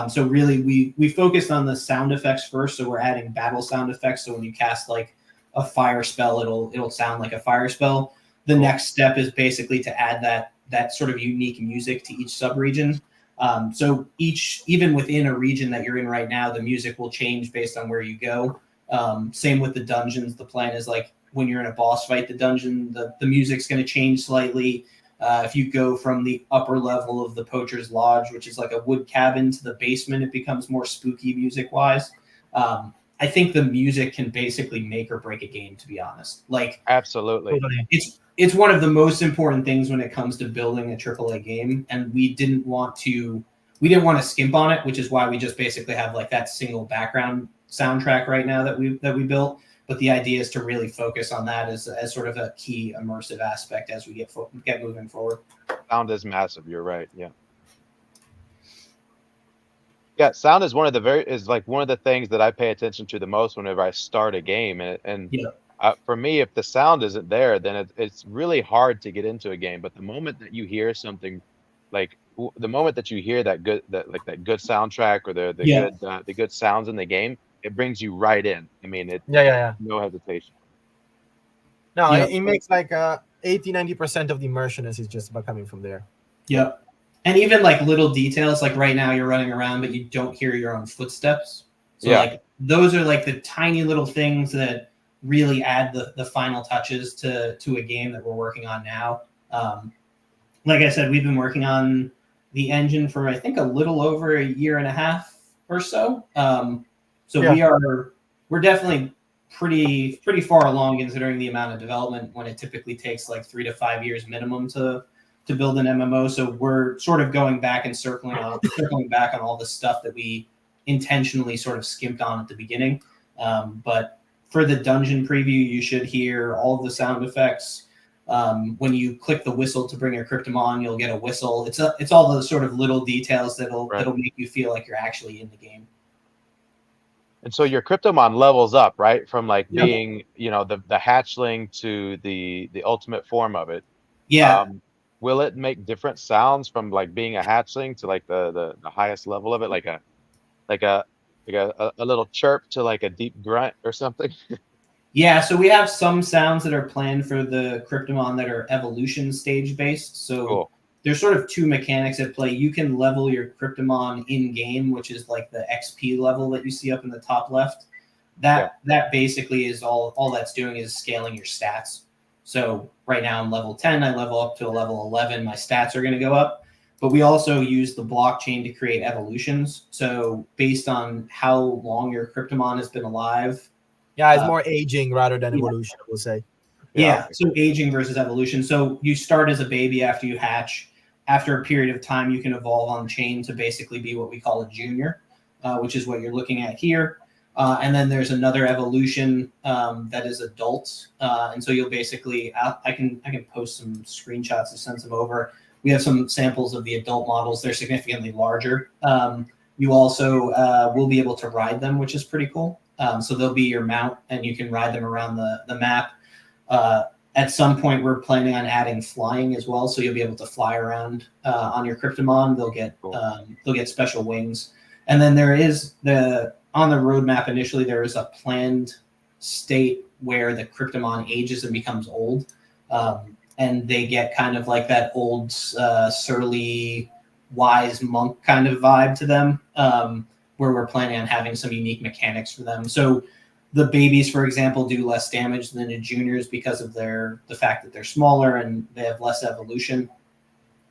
So really, we focused on the sound effects first. So we're adding battle sound effects. So when you cast like a fire spell, it'll sound like a fire spell. The next step is basically to add that sort of unique music to each subregion. So even within a region that you're in right now, the music will change based on where you go. Same with the dungeons. The plan is like when you're in a boss fight, the dungeon, the music's going to change slightly. If you go from the upper level of the Poacher's Lodge, which is like a wood cabin, to the basement, it becomes more spooky music-wise. I think the music can basically make or break a game, to be honest. Like, absolutely, it's one of the most important things when it comes to building a AAA game, and we didn't want to skimp on it, which is why we just basically have like that single background soundtrack right now that we built. But the idea is to really focus on that as sort of a key immersive aspect as we get moving forward. Sound is massive. You're right. Yeah. Yeah, sound is one of the things that I pay attention to the most whenever I start a game, and for me, if the sound isn't there, then it's really hard to get into a game. But the moment that you hear something, like the moment that you hear that good soundtrack or Yeah. the good sounds in the game, it brings you right in. I mean, Yeah. no hesitation. No, Yeah. it makes like 80-90% of the immersionness is just about coming from there. Yep. And even like little details, like right now you're running around, but you don't hear your own footsteps. So like those are like the tiny little things that really add the final touches to a game that we're working on now. Like I said, we've been working on the engine for I think a little over a year and a half or so. We're definitely pretty far along considering the amount of development when it typically takes like 3 to 5 years minimum to build an MMO. So we're sort of going back and circling back on all the stuff that we intentionally sort of skimped on at the beginning. But for the dungeon preview, you should hear all of the sound effects. When you click the whistle to bring your Kryptomon, you'll get a whistle. It's all those sort of little details that'll make you feel like you're actually in the game. And so your Kryptomon levels up, right? From like being, the hatchling to the ultimate form of it. Yeah. Will it make different sounds from like being a hatchling to like the highest level of it, like a little chirp to like a deep grunt or something? Yeah, so we have some sounds that are planned for the Kryptomon that are evolution stage based. So there's sort of two mechanics at play. You can level your Kryptomon in game, which is like the XP level that you see up in the top left. That basically is all that's doing is scaling your stats. So right now I'm level 10, I level up to a level 11, my stats are going to go up. But we also use the blockchain to create evolutions. So based on how long your Kryptomon has been alive. Yeah, it's more aging rather than evolution, I will say. Yeah, so aging versus evolution. So you start as a baby after you hatch. After a period of time, you can evolve on chain to basically be what we call a junior, which is what you're looking at here. And then there's another evolution that is adult. And so you'll basically, I can post some screenshots to send some over. We have some samples of the adult models. They're significantly larger. You also will be able to ride them, which is pretty cool. So they'll be your mount, and you can ride them around the map. At some point, we're planning on adding flying as well, so you'll be able to fly around on your Kryptomon. They'll get special wings, and then there is on the roadmap initially there is a planned state where the Kryptomon ages and becomes old, and they get kind of like that old surly wise monk kind of vibe to them. Where we're planning on having some unique mechanics for them. So the babies, for example, do less damage than the juniors because of the fact that they're smaller and they have less evolution.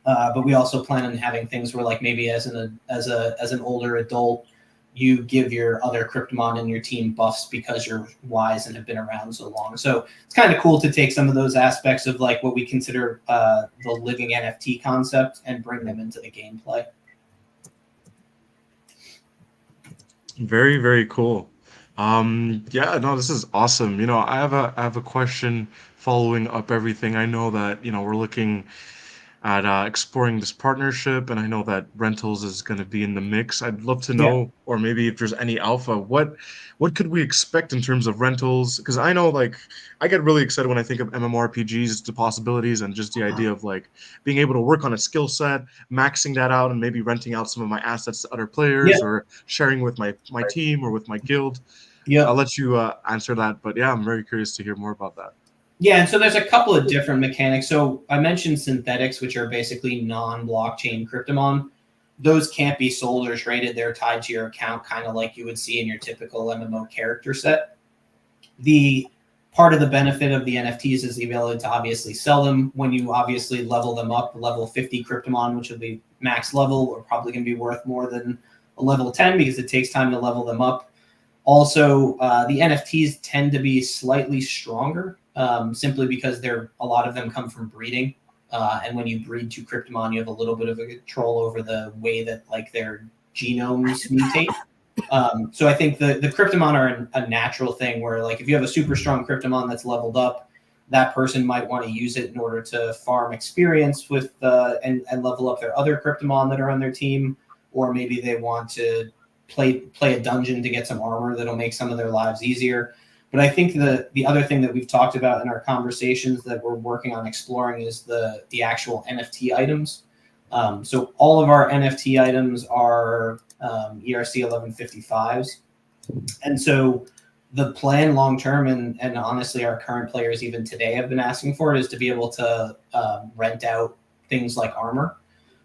But we also plan on having things where, like, maybe as an older adult, you give your other Kryptomon in your team buffs because you're wise and have been around so long. So it's kind of cool to take some of those aspects of like what we consider the living NFT concept and bring them into the gameplay. Very, very cool. Yeah, no, this is awesome. I have a question following up everything. I know that, we're looking at exploring this partnership, and I know that rentals is going to be in the mix. I'd love to know, or maybe if there's any alpha, what could we expect in terms of rentals? Because I know, like, I get really excited when I think of MMORPGs, the possibilities, and just the idea of like being able to work on a skill set, maxing that out, and maybe renting out some of my assets to other players, or sharing with my team or with my guild. I'll let you answer that, but yeah, I'm very curious to hear more about that. Yeah, and so there's a couple of different mechanics. So I mentioned synthetics, which are basically non-blockchain Kryptomon. Those can't be sold or traded. They're tied to your account, kind of like you would see in your typical MMO character set. The part of the benefit of the NFTs is the ability to obviously sell them. When you obviously level them up, level 50 Kryptomon, which will be max level, are probably going to be worth more than a level 10 because it takes time to level them up. Also, the NFTs tend to be slightly stronger. Simply because a lot of them come from breeding. And when you breed two Kryptomon, you have a little bit of a control over the way that like their genomes mutate. So I think the Kryptomon are a natural thing where, like, if you have a super strong Kryptomon that's leveled up, that person might want to use it in order to farm experience with and level up their other Kryptomon that are on their team. Or maybe they want to play a dungeon to get some armor that'll make some of their lives easier. But I think the other thing that we've talked about in our conversations that we're working on exploring is the actual NFT items. So all of our NFT items are ERC 1155s. And so the plan long term, and honestly, our current players even today have been asking for it, is to be able to rent out things like armor.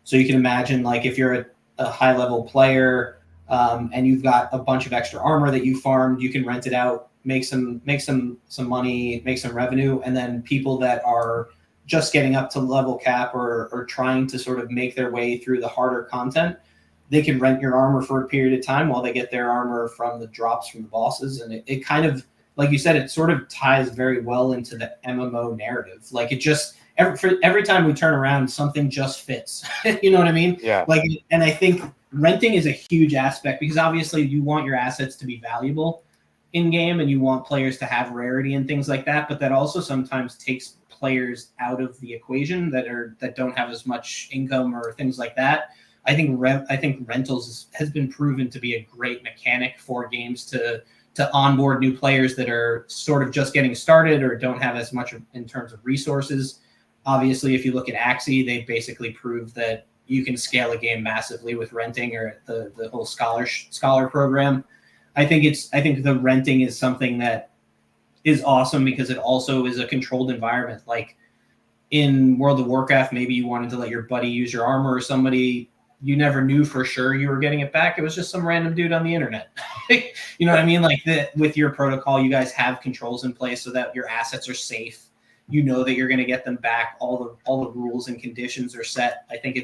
So you can imagine, like, if you're a high level player and you've got a bunch of extra armor that you farmed, you can rent it out, make some money, make some revenue, and then people that are just getting up to level cap or trying to sort of make their way through the harder content, they can rent your armor for a period of time while they get their armor from the drops from the bosses. And it kind of, like you said, it sort of ties very well into the MMO narrative. Like, it just, every time we turn around, something just fits. You know what I mean? Yeah. Like, and I think renting is a huge aspect, because obviously you want your assets to be valuable in game and you want players to have rarity and things like that. But that also sometimes takes players out of the equation that don't have as much income or things like that. I think rentals has been proven to be a great mechanic for games to onboard new players that are sort of just getting started or don't have as much in terms of resources. Obviously, if you look at Axie, they basically proved that you can scale a game massively with renting, or the whole scholar program. I think the renting is something that is awesome because it also is a controlled environment. Like in World of Warcraft, maybe you wanted to let your buddy use your armor, or somebody you never knew for sure you were getting it back. It was just some random dude on the internet. You know what I mean? Like, with your protocol, you guys have controls in place so that your assets are safe. You know that you're going to get them back. All the rules and conditions are set. I think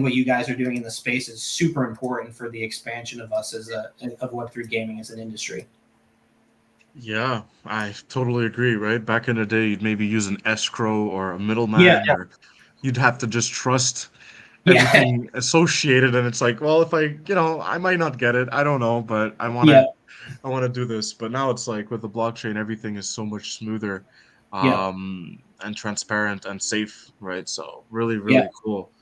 what you guys are doing in the space is super important for the expansion of us of Web3 gaming as an industry. Yeah, I totally agree, right? Back in the day, you'd maybe use an escrow or a middleman, or you'd have to just trust everything associated, and it's like, well, if I might not get it, I don't know, but I want to do this. But now it's like, with the blockchain, everything is so much smoother, and transparent and safe, right? So really cool.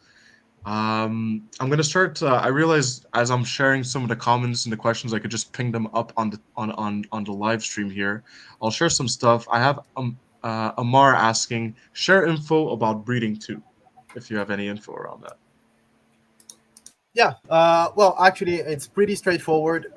I'm gonna start. I realized as I'm sharing some of the comments and the questions, I could just ping them up on the live stream here. I'll share some stuff. I have Amar asking, share info about breeding too, if you have any info around that. Yeah, well, actually, it's pretty straightforward.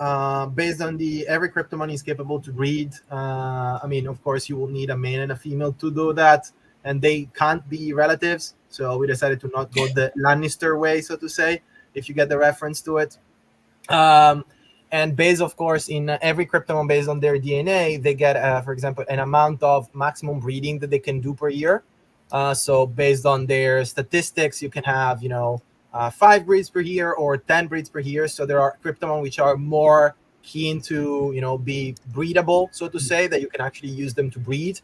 Based on every Kryptomon is capable to breed. I mean, of course, you will need a male and a female to do that, and they can't be relatives. So we decided to not go the Lannister way, so to say, if you get the reference to it. And based, of course, in every Kryptomon, based on their DNA, they get, for example, an amount of maximum breeding that they can do per year. So based on their statistics, you can have, 5 breeds per year or 10 breeds per year. So there are Kryptomon which are more keen to, be breedable, so to say, that you can actually use them to breed.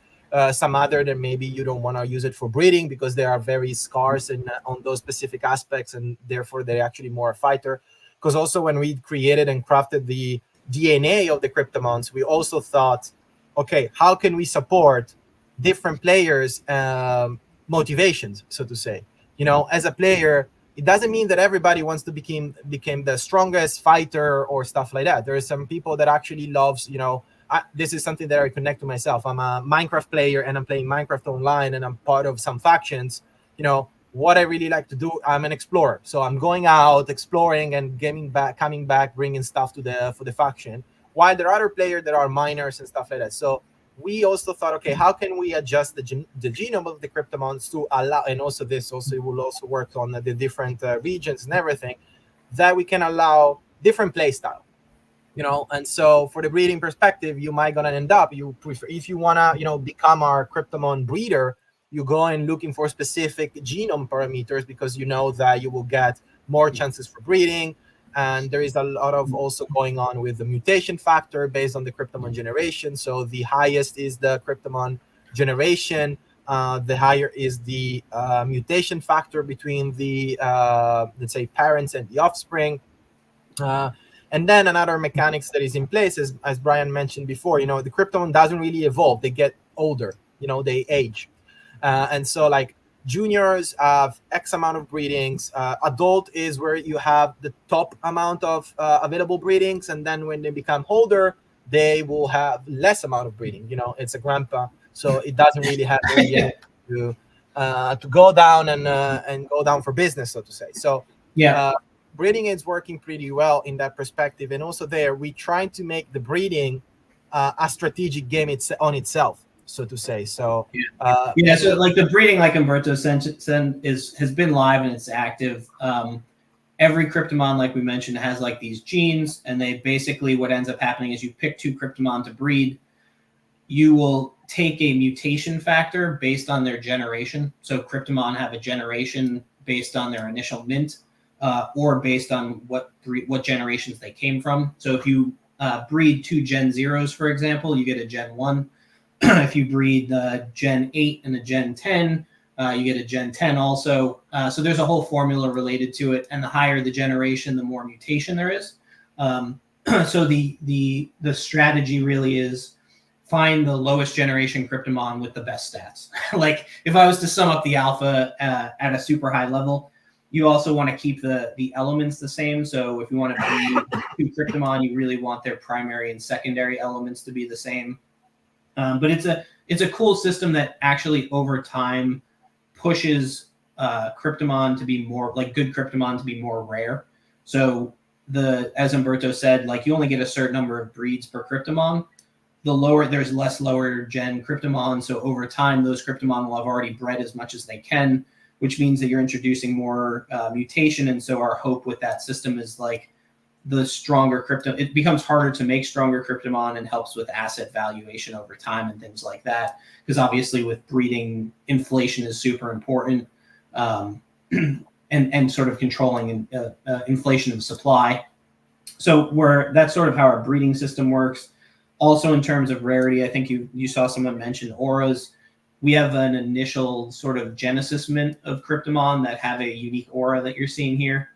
Some other that maybe you don't want to use it for breeding because they are very scarce on those specific aspects, and therefore they're actually more a fighter. Because also when we created and crafted the DNA of the Kryptomons, we also thought, okay, how can we support different players' motivations, so to say? As a player, it doesn't mean that everybody wants to become the strongest fighter or stuff like that. There are some people that actually loves, this is something that I connect to myself. I'm a Minecraft player and I'm playing Minecraft online and I'm part of some factions. What I really like to do, I'm an explorer. So I'm going out, exploring and coming back, bringing stuff for the faction. While there are other players that are miners and stuff like that. So we also thought, okay, how can we adjust the genome of the Kryptomons to allow, and also it will also work on the different regions and everything, that we can allow different play style. And so for the breeding perspective, you might gonna end up, you prefer, if you wanna, become our Kryptomon breeder, you go and looking for specific genome parameters because you know that you will get more chances for breeding. And there is a lot of also going on with the mutation factor based on the Kryptomon generation. So the highest is the Kryptomon generation, the higher is the mutation factor between the, let's say, parents and the offspring. And then another mechanics that is in place is, as Brian mentioned before, the Kryptomon doesn't really evolve. They get older, they age. And so like juniors have X amount of breedings. Adult is where you have the top amount of available breedings. And then when they become older, they will have less amount of breeding. It's a grandpa, so it doesn't really have the energy to go down and go down for business, so to say. So breeding is working pretty well in that perspective, and also there we trying to make the breeding a strategic game on itself, so to say. So so like the breeding, like Umberto said, has been live and it's active. Every Kryptomon, like we mentioned, has like these genes, and they basically, what ends up happening is you pick 2 Kryptomon to breed. You will take a mutation factor based on their generation. So Kryptomon have a generation based on their initial mint, or based on what generations they came from. So if you breed 2 Gen 0s, for example, you get a Gen 1. If you breed Gen 8 and a Gen 10, you get a Gen 10 also. So there's a whole formula related to it, and the higher the generation, the more mutation there is. So the strategy really is find the lowest generation Kryptomon with the best stats. Like if I was to sum up the alpha at a super high level, you also want to keep the elements the same. So if you want to breed 2 Kryptomon, you really want their primary and secondary elements to be the same. But it's a cool system that actually over time pushes Kryptomon to be more like good Kryptomon to be more rare. So as Umberto said, like you only get a certain number of breeds per Kryptomon. There's less lower gen Kryptomon. So over time, those Kryptomon will have already bred as much as they can, which means that you're introducing more mutation. And so our hope with that system is like the stronger it becomes harder to make stronger Kryptomon and helps with asset valuation over time and things like that. Because obviously with breeding, inflation is super important, and sort of controlling inflation of supply. So that's sort of how our breeding system works. Also in terms of rarity, I think you saw someone mention auras. We have an initial sort of genesis mint of Kryptomon that have a unique aura that you're seeing here.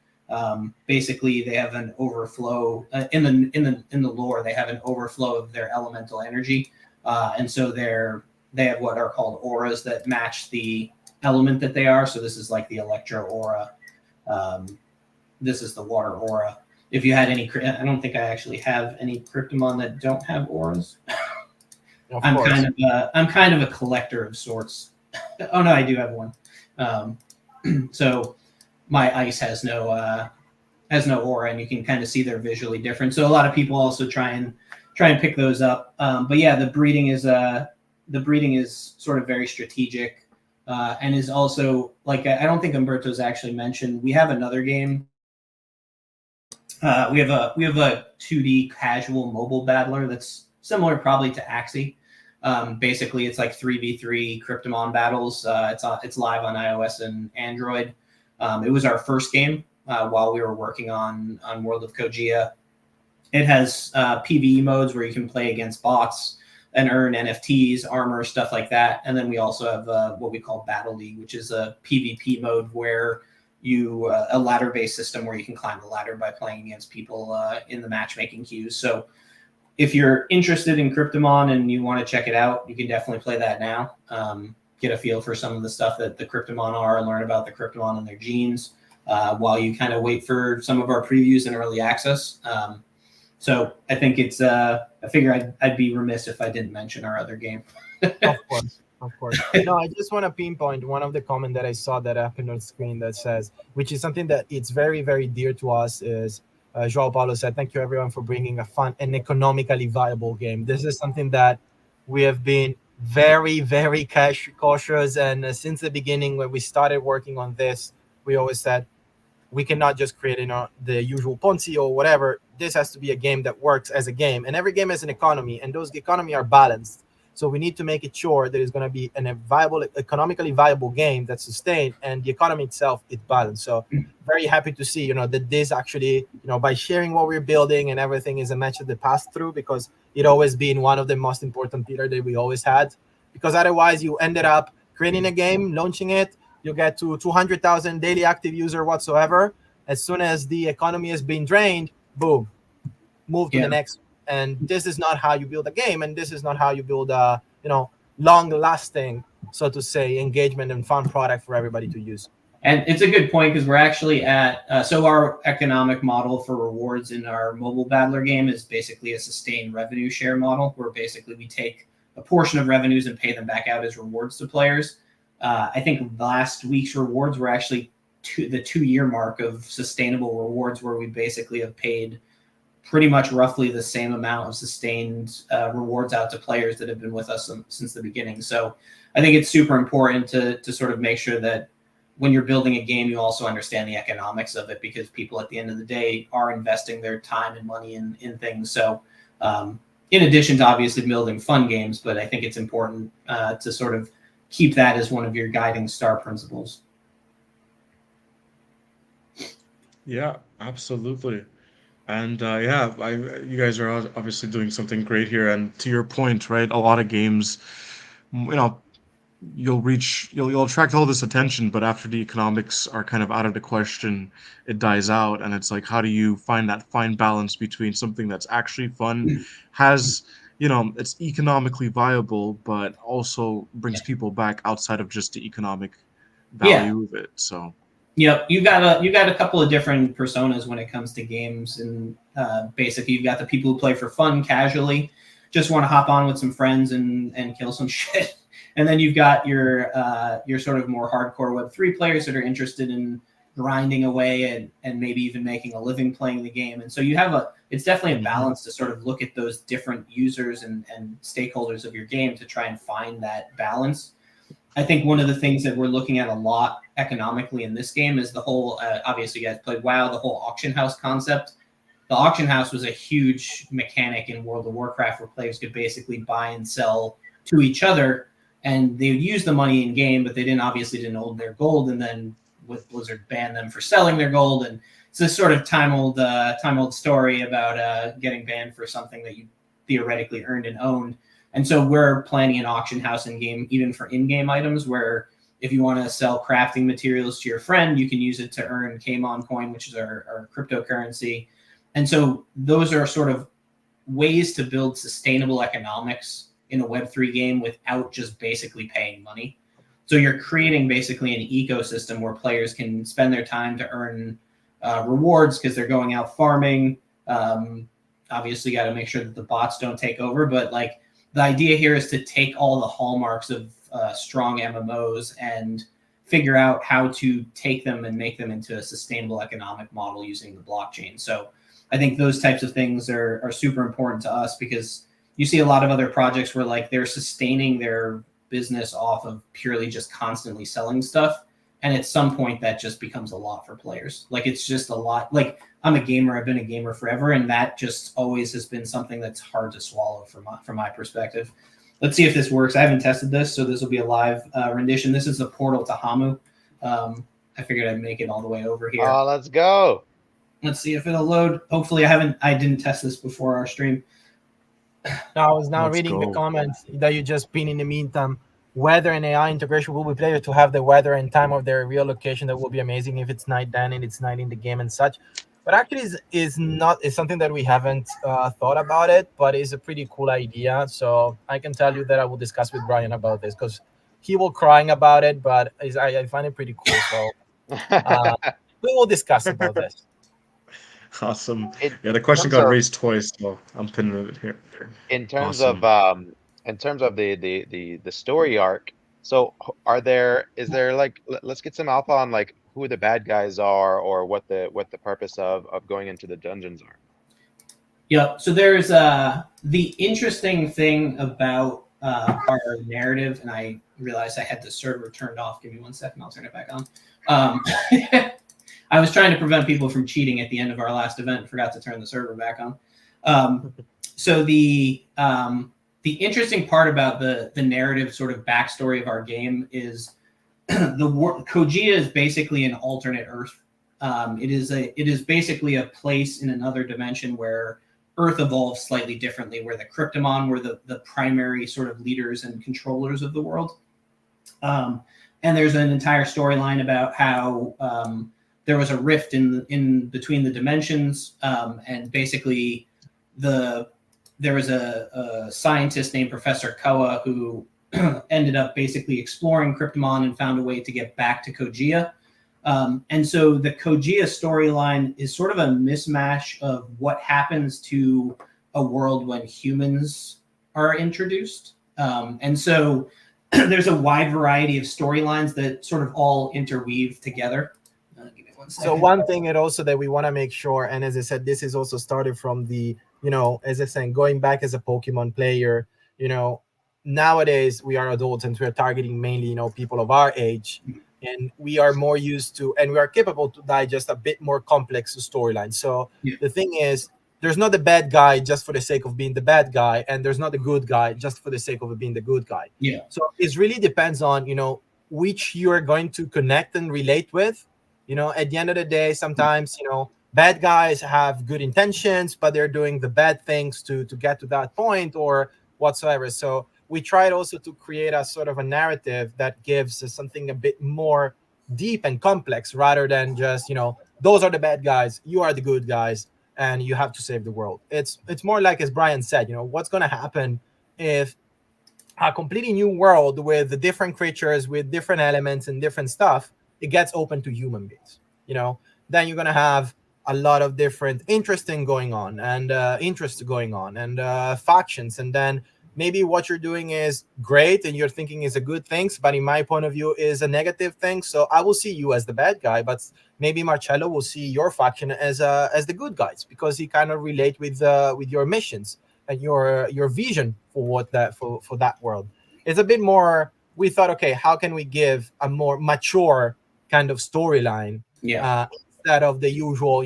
Basically, they have an overflow in the lore. They have an overflow of their elemental energy, and so they have what are called auras that match the element that they are. So this is like the Electro aura. This is the Water aura. If you had any, I don't think I actually have any Kryptomon that don't have auras. I'm kind of a collector of sorts. Oh no, I do have one. So my ice has no aura, and you can kind of see they're visually different. So a lot of people also try and pick those up. But yeah, the breeding is sort of very strategic, and is also like I don't think Umberto's actually mentioned. We have another game. We have a 2D casual mobile battler that's similar probably to Axie. Basically, it's like 3v3 Kryptomon battles. It's live on iOS and Android. It was our first game while we were working on World of Kogaea. It has PvE modes where you can play against bots and earn NFTs, armor, stuff like that. And then we also have what we call Battle League, which is a PvP mode where a ladder-based system where you can climb the ladder by playing against people in the matchmaking queues. So if you're interested in Kryptomon and you want to check it out, you can definitely play that now. Get a feel for some of the stuff that the Kryptomon are, learn about the Kryptomon and their genes while you kind of wait for some of our previews and early access. So I think I figure I'd be remiss if I didn't mention our other game. Of course. No, I just want to pinpoint one of the comments that I saw that happened on screen that says, which is something that it's very, very dear to us, is João Paulo said, thank you everyone for bringing a fun and economically viable game. This is something that we have been very, very cautious. And since the beginning, when we started working on this, we always said, we cannot just create the usual Ponzi or whatever. This has to be a game that works as a game. And every game has an economy, and those economy are balanced. So we need to make it sure that it's going to be economically viable game that's sustained, and the economy itself is balanced. So very happy to see, that this actually, by sharing what we're building and everything is a method that passed through, because it always been one of the most important pillars that we always had. Because otherwise you ended up creating a game, launching it, you get to 200,000 daily active user whatsoever. As soon as the economy has been drained, boom, move to the next. And this is not how you build a game, and this is not how you build a long-lasting, so to say, engagement and fun product for everybody to use. And it's a good point because we're actually at so our economic model for rewards in our mobile battler game is basically a sustained revenue share model, where basically we take a portion of revenues and pay them back out as rewards to players. I think last week's rewards were actually the 2-year mark of sustainable rewards, where we basically have paid pretty much roughly the same amount of sustained rewards out to players that have been with us since the beginning. So I think it's super important to sort of make sure that when you're building a game, you also understand the economics of it, because people at the end of the day are investing their time and money in things. So in addition to obviously building fun games, but I think it's important to sort of keep that as one of your guiding star principles. Yeah, absolutely. And you guys are obviously doing something great here. And to your point, right, a lot of games, you'll attract all this attention, but after the economics are kind of out of the question, it dies out. And it's like, how do you find that fine balance between something that's actually fun, has, it's economically viable, but also brings people back outside of just the economic value of it. So. Yep, you've got a couple of different personas when it comes to games, and basically you've got the people who play for fun, casually, just want to hop on with some friends and kill some shit, and then you've got your sort of more hardcore Web3 players that are interested in grinding away and maybe even making a living playing the game. And so it's definitely a balance to sort of look at those different users and stakeholders of your game to try and find that balance. I think one of the things that we're looking at a lot economically in this game is the whole, obviously you guys played WoW, the whole auction house concept. The auction house was a huge mechanic in World of Warcraft where players could basically buy and sell to each other, and they would use the money in game, but they obviously didn't own their gold. And then with Blizzard banned them for selling their gold. And it's this sort of time old story about getting banned for something that you theoretically earned and owned. And so we're planning an auction house in game, even for in-game items, where if you want to sell crafting materials to your friend, you can use it to earn Kmon coin, which is our cryptocurrency. And so those are sort of ways to build sustainable economics in a Web3 game without just basically paying money. So you're creating basically an ecosystem where players can spend their time to earn rewards because they're going out farming. Obviously, got to make sure that the bots don't take over, but like, the idea here is to take all the hallmarks of strong MMOs and figure out how to take them and make them into a sustainable economic model using the blockchain. So I think those types of things are super important to us, because you see a lot of other projects where like they're sustaining their business off of purely just constantly selling stuff. And at some point that just becomes a lot for players. Like it's just a lot. Like I'm a gamer, I've been a gamer forever, and that just always has been something that's hard to swallow from my perspective. Let's see if this works. I haven't tested this, so this will be a live rendition. This is the portal to Hamu. I figured I'd make it all the way over here. Oh, let's go. Let's see if it'll load. Hopefully I didn't test this before our stream. Now I was reading the comments that you just pinned in the meantime. Weather and AI integration will be players to have the weather and time of their real location. That will be amazing if it's night then and it's night in the game and such. But actually, is something that we haven't thought about it, but it's a pretty cool idea. So I can tell you that I will discuss with Brian about this, because he will crying about it, but I find it pretty cool. So we will discuss about this. Awesome. The question got raised twice, so I'm pinning it here. In terms of the story arc, so is there like, let's get some alpha on like who the bad guys are, or what the purpose of going into the dungeons are. Yeah, so there's the interesting thing about our narrative, and I realized I had the server turned off. Give me 1 second, I'll turn it back on. I was trying to prevent people from cheating at the end of our last event and forgot to turn the server back on. So the interesting part about the narrative sort of backstory of our game is Kogaea is basically an alternate Earth. It is basically a place in another dimension where Earth evolves slightly differently, where the Kryptomon were the primary sort of leaders and controllers of the world. And there's an entire storyline about how there was a rift in between the dimensions, and basically there was a scientist named Professor Koa who ended up basically exploring Kryptomon and found a way to get back to Kogaea. And so the Kogaea storyline is sort of a mismatch of what happens to a world when humans are introduced. And so there's a wide variety of storylines that sort of all interweave together. Give me one second. So one thing it also that we want to make sure, and as I said, this is also started from the, as I said, going back as a Pokemon player, nowadays we are adults and we're targeting mainly, people of our age, and we are more used to, and we are capable to digest a bit more complex storyline. So the thing is, there's not the bad guy just for the sake of being the bad guy, and there's not the good guy just for the sake of being the good guy. Yeah. So it really depends on, which you are going to connect and relate with. At the end of the day, sometimes, bad guys have good intentions, but they're doing the bad things to get to that point or whatsoever. So we tried also to create a sort of a narrative that gives us something a bit more deep and complex rather than just, those are the bad guys, you are the good guys, and you have to save the world. It's more like, as Brian said, what's going to happen if a completely new world with different creatures, with different elements and different stuff, it gets open to human beings, then you're going to have a lot of different interesting going on and interests going on and factions. And then maybe what you're doing is great and you're thinking is a good thing, but in my point of view is a negative thing. So I will see you as the bad guy, but maybe Marcello will see your faction as the good guys because he kind of relate with your missions and your vision for for that world. It's a bit more. We thought, okay, how can we give a more mature kind of storyline? Yeah. Instead of the usual,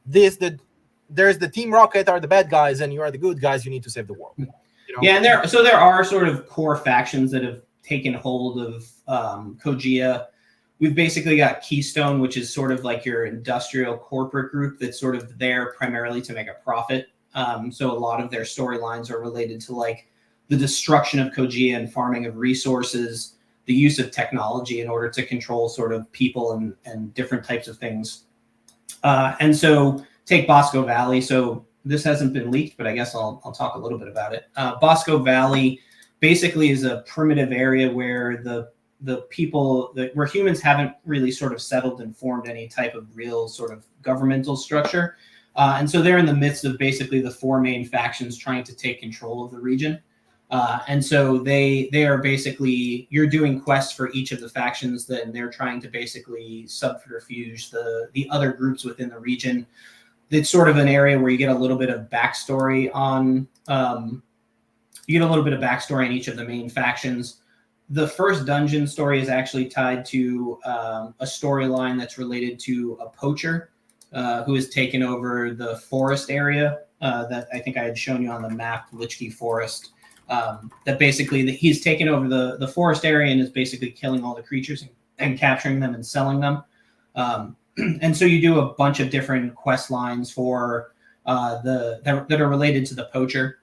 there's the Team Rocket are the bad guys and you are the good guys. You need to save the world. Yeah, and there are sort of core factions that have taken hold of Kogaea. We've basically got Keystone, which is sort of like your industrial corporate group that's sort of there primarily to make a profit. So a lot of their storylines are related to like the destruction of Kogaea and farming of resources, the use of technology in order to control sort of people and different types of things. And so take Bosco Valley. So this hasn't been leaked, but I guess I'll talk a little bit about it. Bosco Valley basically is a primitive area where the people where humans haven't really sort of settled and formed any type of real sort of governmental structure. And so they're in the midst of basically the four main factions trying to take control of the region. And so they are basically, you're doing quests for each of the factions, then they're trying to basically subterfuge the other groups within the region. It's sort of an area where you get a little bit of backstory on, in each of the main factions. The first dungeon story is actually tied to a storyline that's related to a poacher who has taken over the forest area that I think I had shown you on the map, Lichki Forest. That basically he's taken over the forest area and is basically killing all the creatures and capturing them and selling them. And so you do a bunch of different quest lines for that are related to the poacher.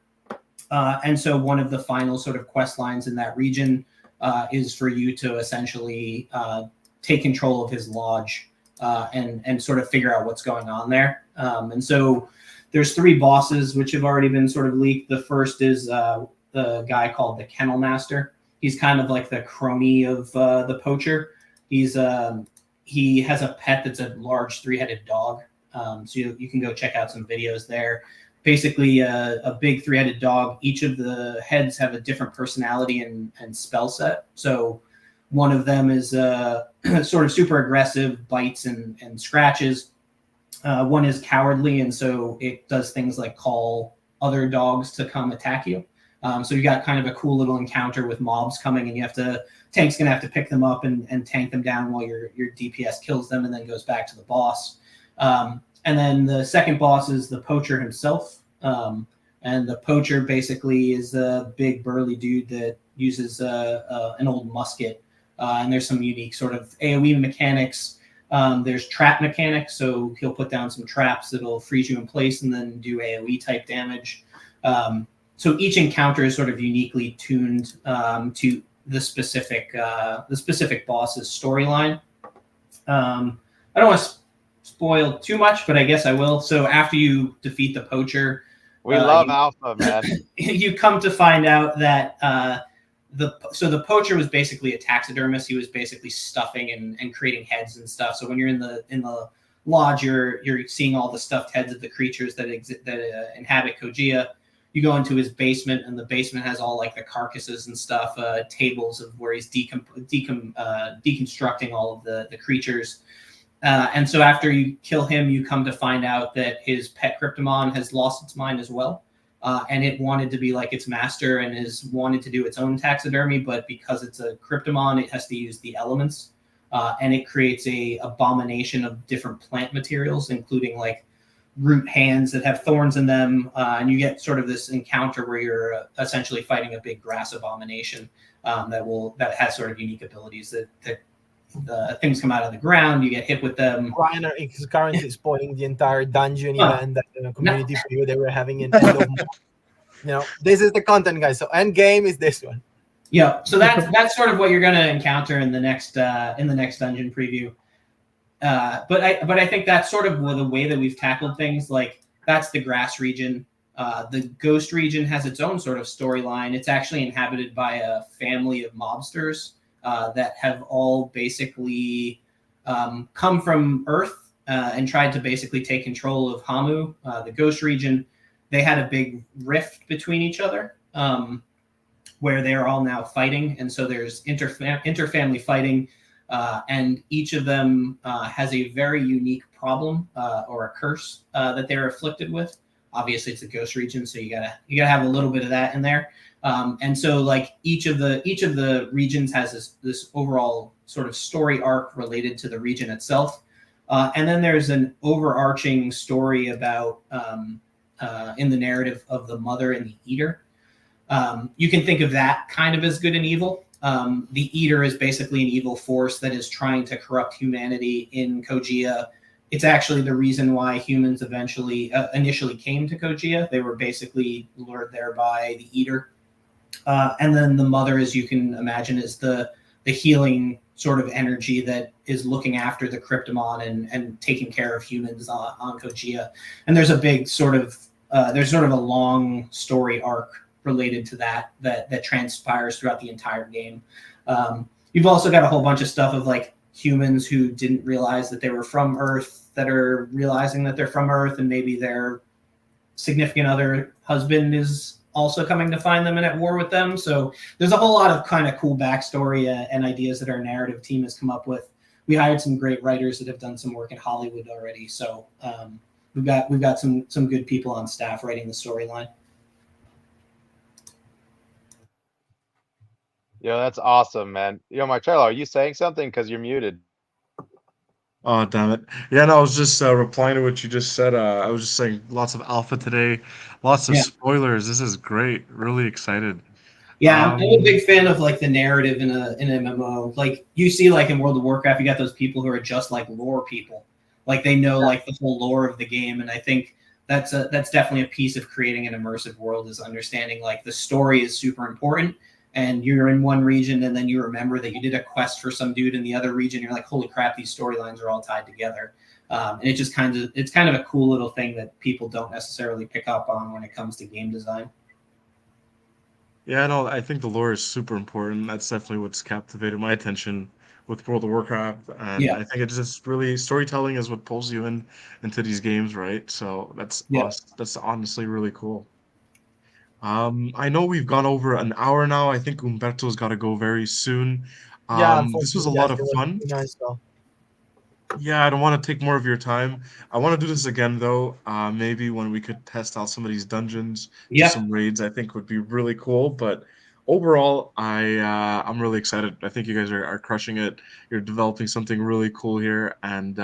And so one of the final sort of quest lines in that region is for you to essentially take control of his lodge and sort of figure out what's going on there. And so there's 3 bosses which have already been sort of leaked. The first is the guy called the Kennel Master. He's kind of like the crony of the poacher. He has a pet that's a large 3-headed dog. So you can go check out some videos there. Basically, a big 3-headed dog. Each of the heads have a different personality and spell set. So one of them is sort of super aggressive, bites and scratches. One is cowardly, and so it does things like call other dogs to come attack you. So you got kind of a cool little encounter with mobs coming, and tank's gonna have to pick them up and tank them down while your DPS kills them and then goes back to the boss. And then the second boss is the poacher himself. And the poacher basically is a big burly dude that uses an old musket. And there's some unique sort of AoE mechanics. There's trap mechanics, so he'll put down some traps that'll freeze you in place and then do AoE type damage. So each encounter is sort of uniquely tuned to the specific boss's storyline. I don't want to spoil too much, but I guess I will. So after you defeat the poacher, we love Alpha, man. You come to find out that the poacher was basically a taxidermist. He was basically stuffing and creating heads and stuff. So when you're in the lodge, you're seeing all the stuffed heads of the creatures that inhabit Kogaea. You go into his basement, and the basement has all like the carcasses and stuff, tables of where he's deconstructing all of the creatures. And so after you kill him, you come to find out that his pet Kryptomon has lost its mind as well. And it wanted to be like its master and is wanted to do its own taxidermy, but because it's a Kryptomon, it has to use the elements, and it creates a abomination of different plant materials, including like root hands that have thorns in them, and you get sort of this encounter where you're essentially fighting a big grass abomination that has sort of unique abilities that things come out of the ground. You get hit with them. Ryan is currently spoiling the entire dungeon event that the community preview they were having in end of month. This is the content, guys. So end game is this one. Yeah. So that's sort of what you're going to encounter in the next dungeon preview. But I think that's sort of the way that we've tackled things. Like that's the grass region. The ghost region has its own sort of storyline. It's actually inhabited by a family of mobsters that have all basically come from Earth and tried to basically take control of Hamu, the ghost region. They had a big rift between each other where they are all now fighting. And so there's interfamily fighting, and each of them has a very unique problem or a curse that they're afflicted with. Obviously, it's a ghost region, so you gotta have a little bit of that in there. And so like each of the regions has this overall sort of story arc related to the region itself. And then there's an overarching story about in the narrative of the mother and the eater. You can think of that kind of as good and evil. The eater is basically an evil force that is trying to corrupt humanity in Kogaea. It's actually the reason why humans initially came to Kogaea. They were basically lured there by the eater. And then the mother, as you can imagine, is the healing sort of energy that is looking after the Kryptomon and taking care of humans on Kogaea. And there's a big sort of a long story arc related to that transpires throughout the entire game. You've also got a whole bunch of stuff of like humans who didn't realize that they were from Earth that are realizing that they're from Earth, and maybe their significant other husband is also coming to find them and at war with them. So there's a whole lot of kind of cool backstory and ideas that our narrative team has come up with. We hired some great writers that have done some work in Hollywood already. So we've got some good people on staff writing the storyline. Yo, that's awesome, man. Yo, Marcello, are you saying something? Because you're muted. Oh, damn it. Yeah, no, I was just replying to what you just said. I was just saying lots of alpha today, lots of spoilers. This is great. Really excited. Yeah, I'm a big fan of like the narrative in an MMO. Like you see, like in World of Warcraft, you got those people who are just like lore people. Like they know like the whole lore of the game, and I think that's definitely a piece of creating an immersive world, is understanding like the story is super important. And you're in one region, and then you remember that you did a quest for some dude in the other region. You're like, holy crap, these storylines are all tied together. And it's kind of a cool little thing that people don't necessarily pick up on when it comes to game design. Yeah, no, I think the lore is super important. That's definitely what's captivated my attention with World of Warcraft. And I think it's just really storytelling is what pulls you into these games, right? So that's honestly really cool. I know we've gone over an hour now. I think Umberto's got to go very soon. This was a lot of fun. Nice, Yeah, I don't want to take more of your time. I want to do this again, though. Maybe when we could test out some of these dungeons, do some raids, I think would be really cool. But overall, I'm really excited. I think you guys are crushing it. You're developing something really cool here, and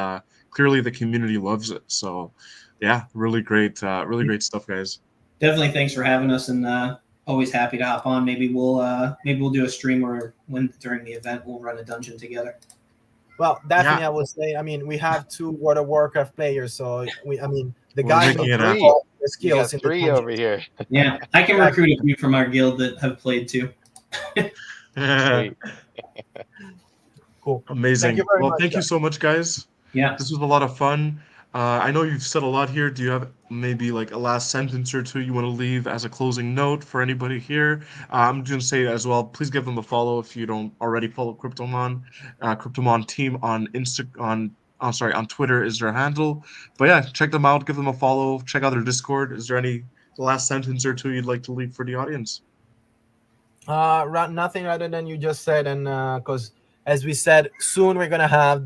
clearly the community loves it. So, yeah, really great stuff, guys. Definitely, thanks for having us, and always happy to hop on. Maybe we'll do a stream where during the event we'll run a dungeon together. Well, definitely, I would say. I mean, we have 2 World of Warcraft players, so the guys with the skills. You got 3 over here. Yeah, I can recruit a few from our guild that have played too. Cool. Amazing. Thank you so much, guys. Yeah, this was a lot of fun. I know you've said a lot here. Do you have maybe like a last sentence or two you want to leave as a closing note for anybody here? I'm just gonna say as well, please give them a follow if you don't already follow Kryptomon. Kryptomon team on on Twitter is their handle. But yeah, check them out, give them a follow, check out their Discord. Is there any last sentence or two you'd like to leave for the audience? Nothing other than you just said, and because as we said, soon we're gonna have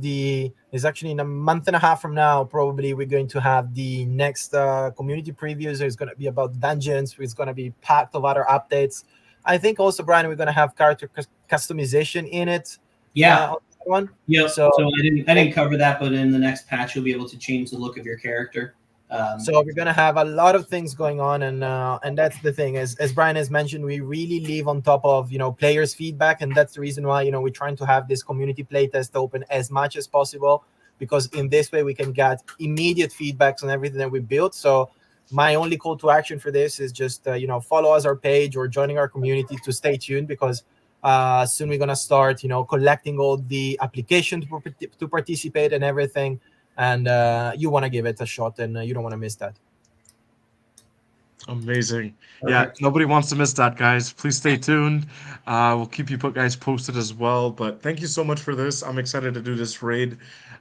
it's actually in a month and a half from now, probably we're going to have the next community previews. It's gonna be about dungeons. It's gonna be packed of other updates. I think also, Brian, we're gonna have character customization in it. Yeah. On that one. Yep. So I didn't cover that, but in the next patch, you'll be able to change the look of your character. So we're gonna have a lot of things going on, and that's the thing. As Brian has mentioned, we really live on top of players' feedback, and that's the reason why we're trying to have this community playtest open as much as possible, because in this way we can get immediate feedbacks on everything that we built. So my only call to action for this is just follow us our page or joining our community to stay tuned, because soon we're gonna start collecting all the applications to participate and everything. And you want to give it a shot, and you don't want to miss that. Amazing. Perfect. Yeah, nobody wants to miss that, guys. Please stay tuned. We'll keep you guys posted as well. But thank you so much for this. I'm excited to do this raid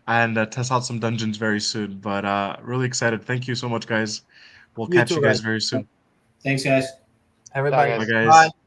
and test out some dungeons very soon. But really excited. Thank you so much, guys. We'll catch you guys very soon. Thanks, guys. Everybody, Bye, guys. Bye, guys. Bye.